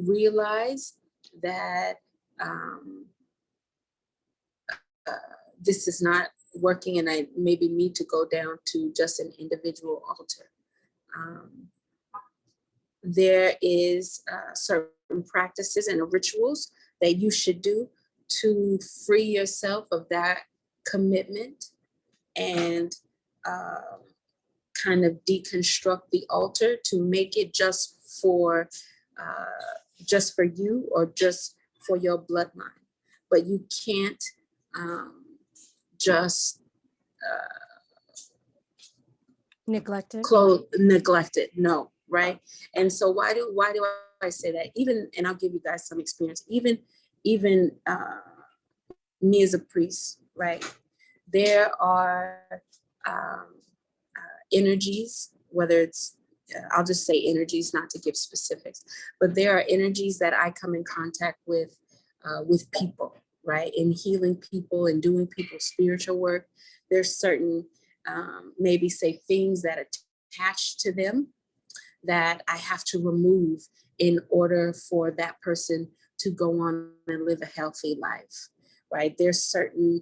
realize that this is not working and I maybe need to go down to just an individual altar. There is certain practices and rituals that you should do to free yourself of that commitment and kind of deconstruct the altar to make it just for you or just for your bloodline. But you can't just Neglect it. neglect it. No, right? And so why do I say that? Even, and I'll give you guys some experience. Even me as a priest, right? There are energies, whether it's I'll just say energies, not to give specifics, but there are energies that I come in contact with people, right? In healing people and doing people's spiritual work. There's certain maybe say things that attach to them that I have to remove in order for that person to go on and live a healthy life, right? There's certain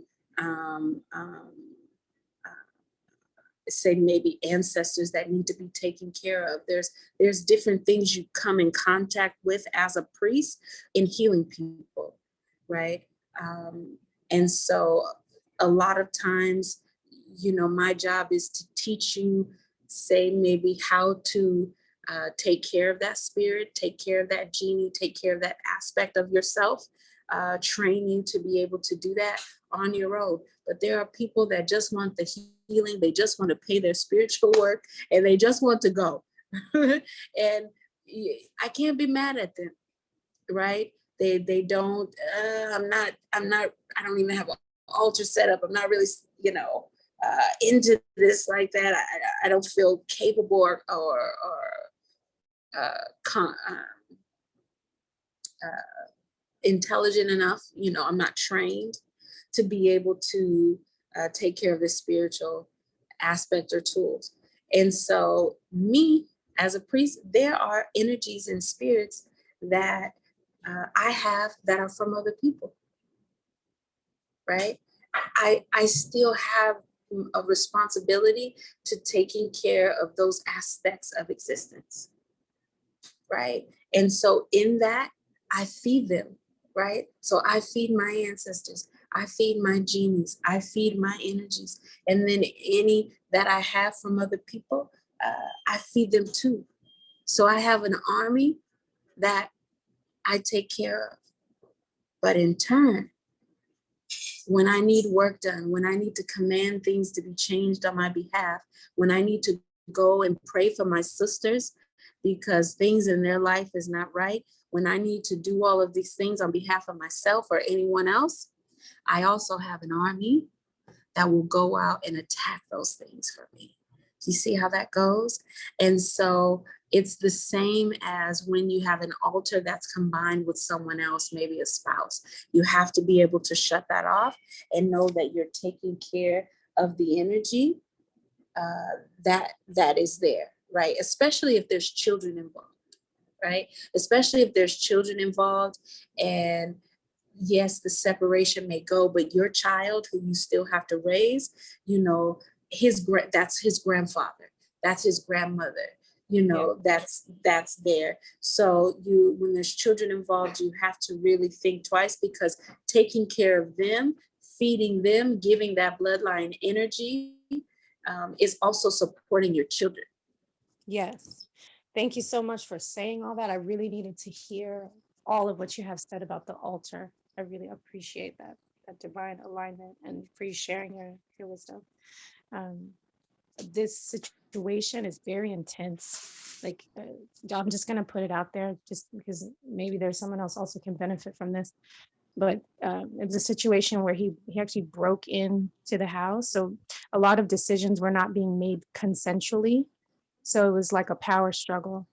say maybe ancestors that need to be taken care of. There's different things you come in contact with as a priest in healing people, right? And so a lot of times, you know, my job is to teach you, say maybe how to take care of that spirit, take care of that genie, take care of that aspect of yourself, train you to be able to do that on your own. But there are people that just want the healing, they just want to pay their spiritual work, and they just want to go. And I can't be mad at them, right? They don't, I don't even have an altar set up. I'm not really, you know, into this like that. I don't feel capable or intelligent enough. You know, I'm not trained to be able to take care of the spiritual aspect or tools. And so me as a priest, there are energies and spirits that I have that are from other people, right? I still have a responsibility to taking care of those aspects of existence, right? And so in that, I feed them, right? So I feed my ancestors, I feed my genies, I feed my energies. And then any that I have from other people, I feed them too. So I have an army that I take care of. But in turn, when I need work done, when I need to command things to be changed on my behalf, when I need to go and pray for my sisters because things in their life is not right, when I need to do all of these things on behalf of myself or anyone else, I also have an army that will go out and attack those things for me. Do you see how that goes? And so it's the same as when you have an altar that's combined with someone else, maybe a spouse. You have to be able to shut that off and know that you're taking care of the energy that is there, right? Especially if there's children involved, right? Especially if there's children involved, and yes, the separation may go, but your child who you still have to raise, you know, that's his grandfather, that's his grandmother, you know, that's there. So when there's children involved, you have to really think twice, because taking care of them, feeding them, giving that bloodline energy is also supporting your children. Yes. Thank you so much for saying all that. I really needed to hear all of what you have said about the altar. I really appreciate that divine alignment, and for you sharing your wisdom. This situation is very intense. Like, I'm just going to put it out there just because maybe there's someone else also can benefit from this. But it's a situation where he actually broke into the house. So a lot of decisions were not being made consensually. So it was like a power struggle.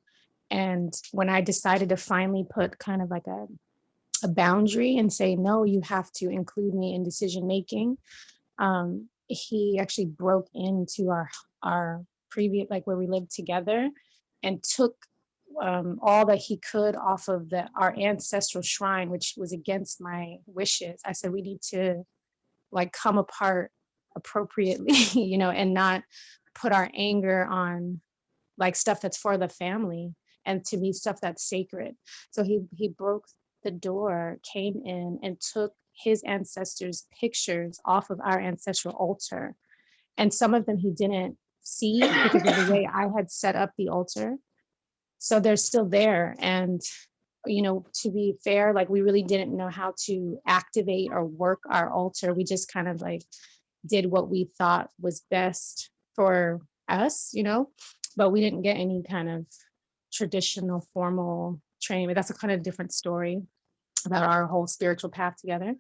And when I decided to finally put kind of like a boundary and say, no, you have to include me in decision making, he actually broke into our previous, like where we lived together, and took all that he could off of our ancestral shrine, which was against my wishes. I said, we need to like come apart appropriately, and not put our anger on like stuff that's for the family and to be stuff that's sacred. So he broke the door, came in and took his ancestors' pictures off of our ancestral altar. And some of them he didn't see because of the way I had set up the altar. So they're still there. And, to be fair, like we really didn't know how to activate or work our altar. We just kind of like did what we thought was best for us, but we didn't get any kind of traditional formal training. But that's a kind of different story about our whole spiritual path together.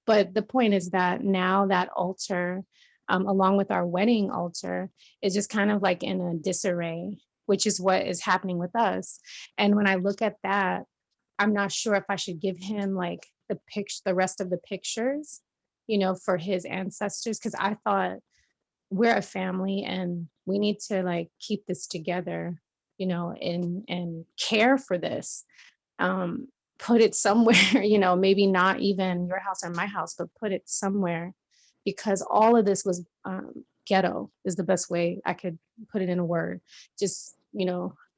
But the point is that now that altar, along with our wedding altar, is just kind of like in a disarray, which is what is happening with us. And when I look at that, I'm not sure if I should give him like the rest of the pictures, for his ancestors, because I thought we're a family and we need to like keep this together, and care for this. Put it somewhere, maybe not even your house or my house, but put it somewhere, because all of this was ghetto is the best way I could put it in a word. Just,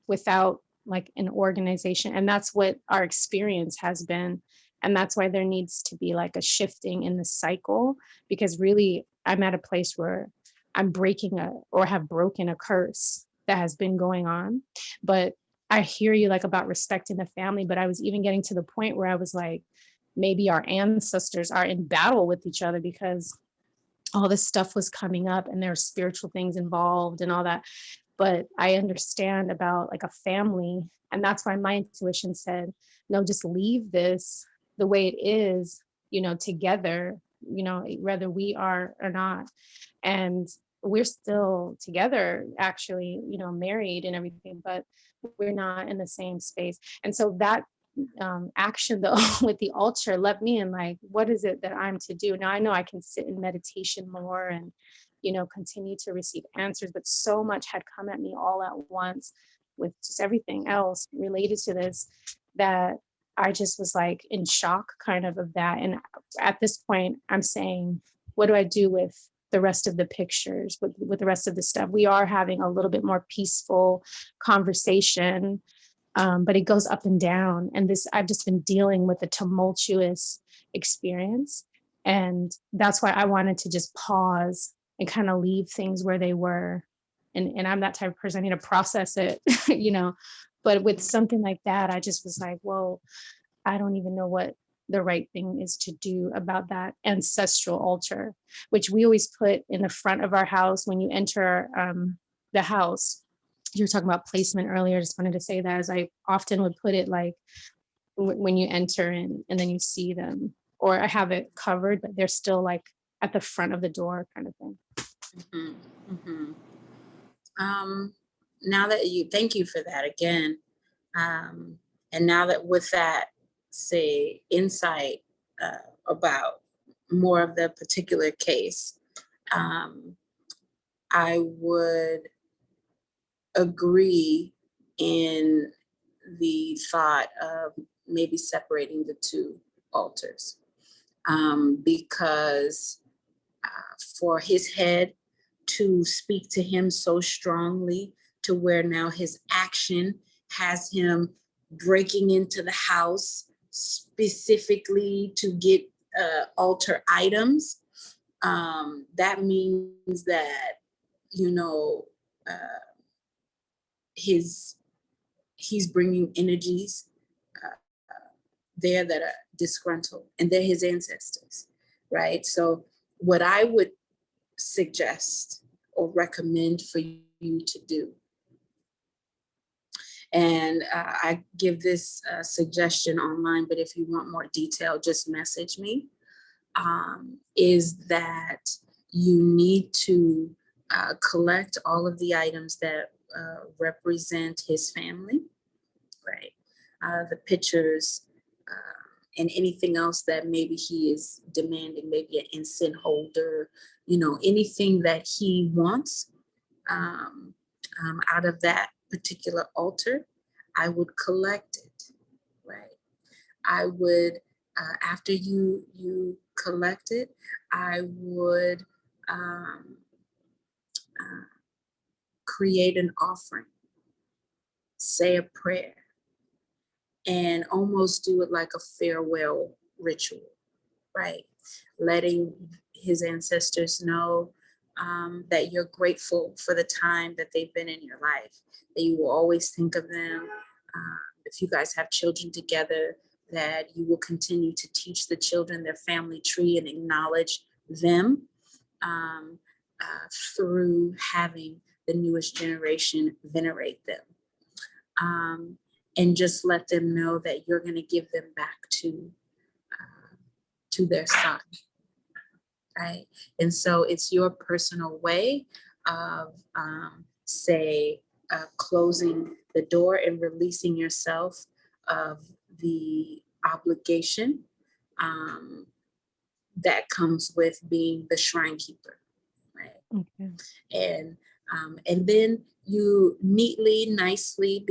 without like an organization. And that's what our experience has been. And that's why there needs to be like a shifting in the cycle, because really I'm at a place where I'm have broken a curse that has been going on. But I hear you like about respecting the family, but I was even getting to the point where I was like, maybe our ancestors are in battle with each other because all this stuff was coming up and there are spiritual things involved and all that. But I understand about like a family. And that's why my intuition said, no, just leave this the way it is, together, whether we are or not. And we're still together, actually, married and everything, but we're not in the same space. And so that action though with the altar let me in like, what is it that I'm to do? Now I know I can sit in meditation more and, continue to receive answers, but so much had come at me all at once with just everything else related to this that I just was like in shock kind of that. And at this point, I'm saying, what do I do with the rest of the pictures, with the rest of the stuff? We are having a little bit more peaceful conversation, but it goes up and down. And I've just been dealing with a tumultuous experience. And that's why I wanted to just pause and kind of leave things where they were. And I'm that type of person, I need to process it, but with something like that, I just was like, whoa, I don't even know what the right thing is to do about that ancestral altar, which we always put in the front of our house when you enter the house. You were talking about placement earlier. I just wanted to say that, as I often would put it like when you enter in and then you see them, or I have it covered, but they're still like at the front of the door kind of thing. Mm-hmm. Mm-hmm. Now that thank you for that again. And now that with that, say, insight about more of the particular case, I would agree in the thought of maybe separating the two altars, because for his head to speak to him so strongly to where now his action has him breaking into the house specifically to get altar items, that means that, he's bringing energies there that are disgruntled, and they're his ancestors, right? So what I would suggest or recommend for you to do, and I give this suggestion online, but if you want more detail, just message me, is that you need to collect all of the items that represent his family, right? The pictures and anything else that maybe he is demanding, maybe an incense holder, anything that he wants out of that particular altar, I would collect it, right? I would After you collect it, I would create an offering, say a prayer, and almost do it like a farewell ritual, right? Letting his ancestors know that you're grateful for the time that they've been in your life, that you will always think of them. If you guys have children together, that you will continue to teach the children their family tree and acknowledge them um, through having the newest generation venerate them. And just let them know that you're going to give them back to their son, right? And so it's your personal way of, say, closing the door and releasing yourself of the obligation that comes with being the shrine keeper, right? Okay. And then you neatly, nicely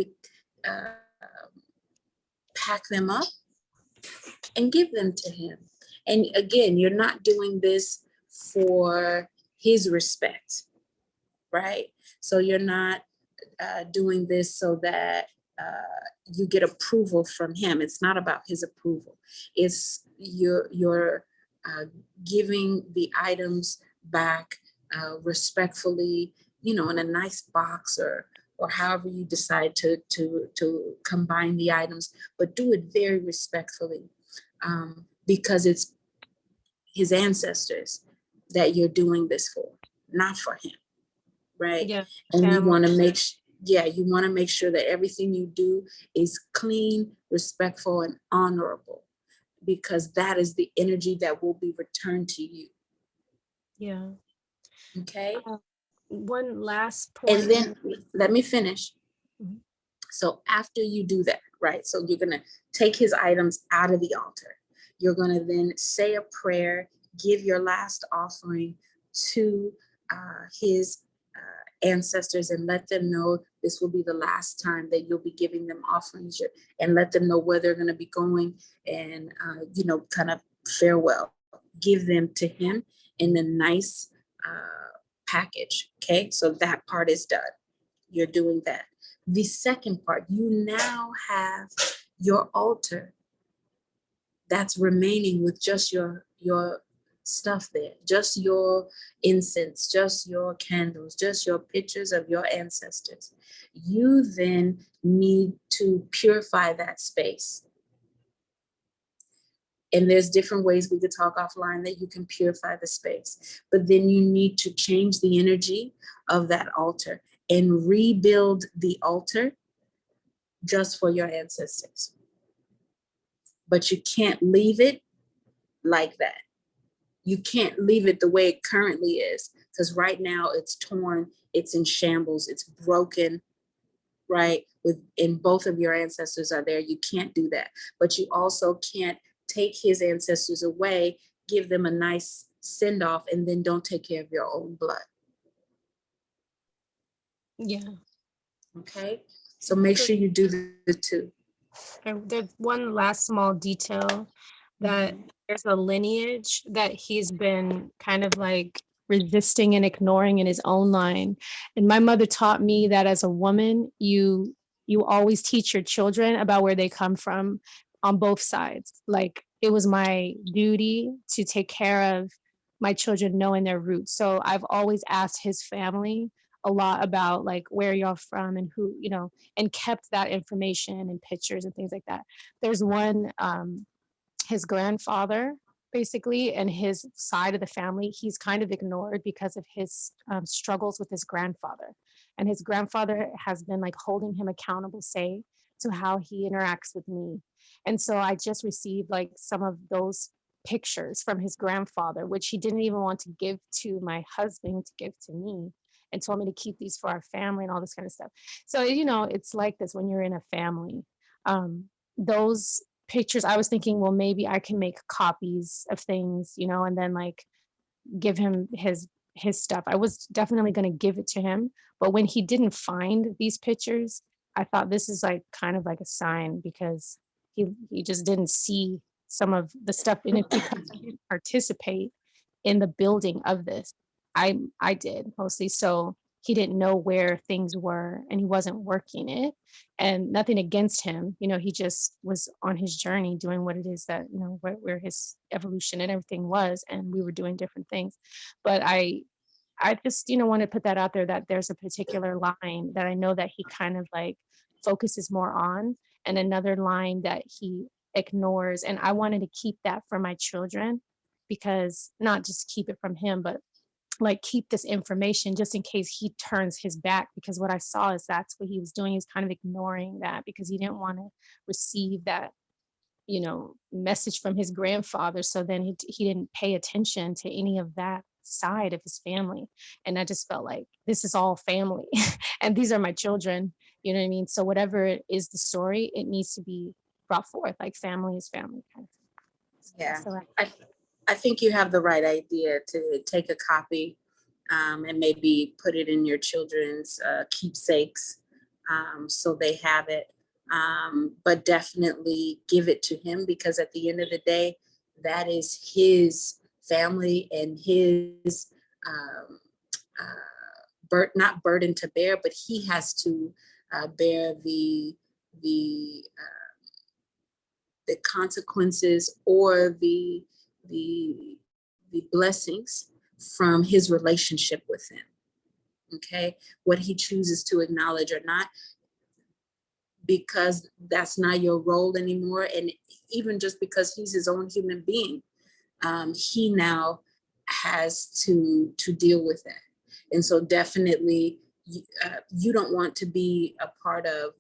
pack them up and give them to him. And again, you're not doing this for his respect, right? So you're not doing this so that you get approval from him. It's not about his approval. It's you're giving the items back respectfully, you know, in a nice box or however you decide to combine the items, but do it very respectfully because it's his ancestors that you're doing this for, not for him, right? Yeah. And you want to Family. you want to make sure that everything you do is clean, respectful, and honorable, because that is the energy that will be returned to you. Yeah. Okay. One last And point. then let me finish. Mhm. So after you do that, right? So you're going to take his items out of the altar. You're going to then say a prayer, give your last offering to his ancestors, and let them know this will be the last time that you'll be giving them offerings, and let them know where they're going to be going, and you know, kind of farewell. Give them to him in a nice package. Okay, so that part is done. You're doing that. The second part, you now have your altar that's remaining with just your stuff there, just your incense, just your candles, just your pictures of your ancestors. You then need to purify that space. And there's different ways we could talk offline that you can purify the space. But then you need to change the energy of that altar and rebuild the altar just for your ancestors. But you can't leave it like that. You can't leave it the way it currently is, because right now it's torn, it's in shambles, it's broken, right? And both of your ancestors are there. You can't do that. But you also can't take his ancestors away, give them a nice send off, and then don't take care of your own blood. Yeah. Okay? So make So sure you do the two. there's one last small detail that there's a lineage that he's been kind of like resisting and ignoring in his own line. And my mother taught me that as a woman, you always teach your children about where they come from on both sides. Like it was my duty to take care of my children knowing their roots. So I've always asked his family a lot about like where you're from and who, you know, and kept that information and pictures and things like that. There's one, his grandfather, basically, and his side of the family, he's kind of ignored because of his struggles with his grandfather. And his grandfather has been like holding him accountable, say, to how he interacts with me. And so I just received like some of those pictures from his grandfather, which he didn't even want to give to my husband to give to me, and told me to keep these for our family and all this kind of stuff. So, you know, it's like this when you're in a family. Those pictures, I was thinking, well, maybe I can make copies of things, you know, and then like give him his stuff. I was definitely going to give it to him, but when he didn't find these pictures, I thought this is like kind of like a sign, because he just didn't see some of the stuff, and it's because he didn't participate in the building of this. I did mostly, so he didn't know where things were and he wasn't working it, and nothing against him. He just was on his journey doing what it is that, where his evolution and everything was, and we were doing different things. But I just, want to put that out there, that there's a particular line that I know that he kind of like focuses more on, and another line that he ignores. And I wanted to keep that for my children, because not just keep it from him, but like keep this information just in case he turns his back. Because what I saw is that's what he was doing. He's kind of ignoring that because he didn't want to receive that, message from his grandfather. So then he didn't pay attention to any of that side of his family. And I just felt like this is all family and these are my children. You know what I mean? So whatever it is the story, it needs to be brought forth, like family is family kind of. Yeah, So I think you have the right idea to take a copy and maybe put it in your children's keepsakes, so they have it. But definitely give it to him, because at the end of the day, that is his family and his um, not burden to bear, but he has to bear the consequences or the blessings from his relationship with him. Okay, what he chooses to acknowledge or not, because that's not your role anymore. And even just because he's his own human being, he now has to deal with that. And so definitely you don't want to be a part of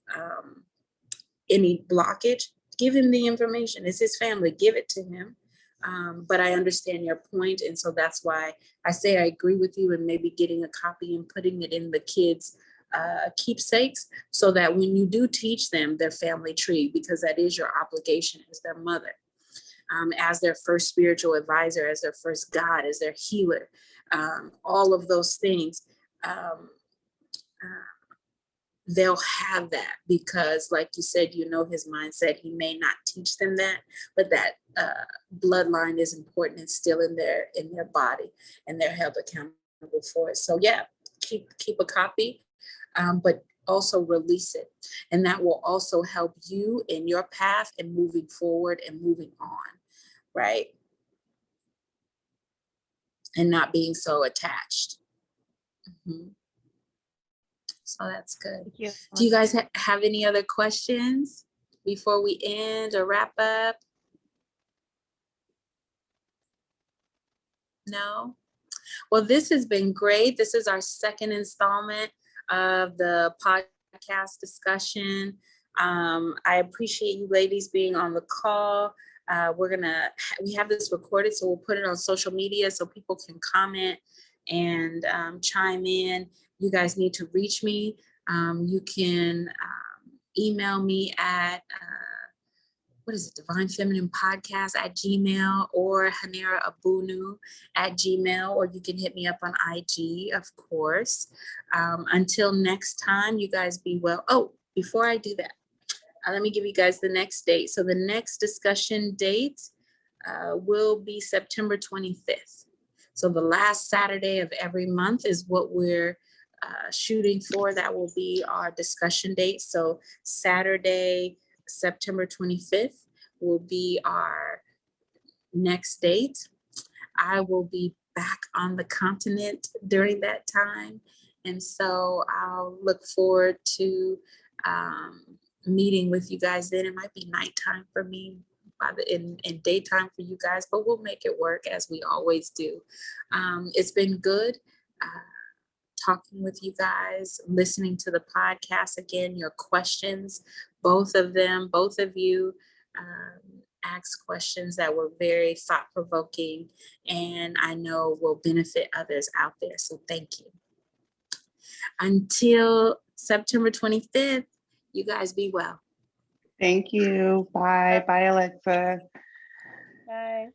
any blockage. Give him the information. It's his family. Give it to him. But I understand your point. And so that's why I say I agree with you, and maybe getting a copy and putting it in the kids' keepsakes, so that when you do teach them their family tree, because that is your obligation as their mother, as their first spiritual advisor, as their first God, as their healer, all of those things, they'll have that. Because like you said, his mindset, he may not teach them that, but that bloodline is important and still in their body, and they're held accountable for it. So yeah, keep a copy, but also release it. And that will also help you in your path and moving forward and moving on, right? And not being so attached. Mhm. So that's good. thank you. Do you guys have any other questions before we end or wrap up? No? Well, this has been great. This is our second installment of the podcast discussion. I appreciate you ladies being on the call. We have this recorded, so we'll put it on social media so people can comment and chime in. You guys need to reach me. You can email me at Divine Feminine Podcast at Gmail, or Hanera Abunu at Gmail, or you can hit me up on IG, of course. Until next time, you guys be well. Oh, before I do that, let me give you guys the next date. So the next discussion date will be September 25th. So the last Saturday of every month is what we're shooting for. That will be our discussion date. So Saturday, September 25th will be our next date. I will be back on the continent during that time. And so I'll look forward to meeting with you guys then. It might be nighttime for me in daytime for you guys, but we'll make it work as we always do. It's been good talking with you guys, listening to the podcast. Again, your questions, both of you asked questions that were very thought-provoking, and I know will benefit others out there. So thank you. Until September 25th, you guys be well. Thank you. Bye. Bye, Alexa. Bye.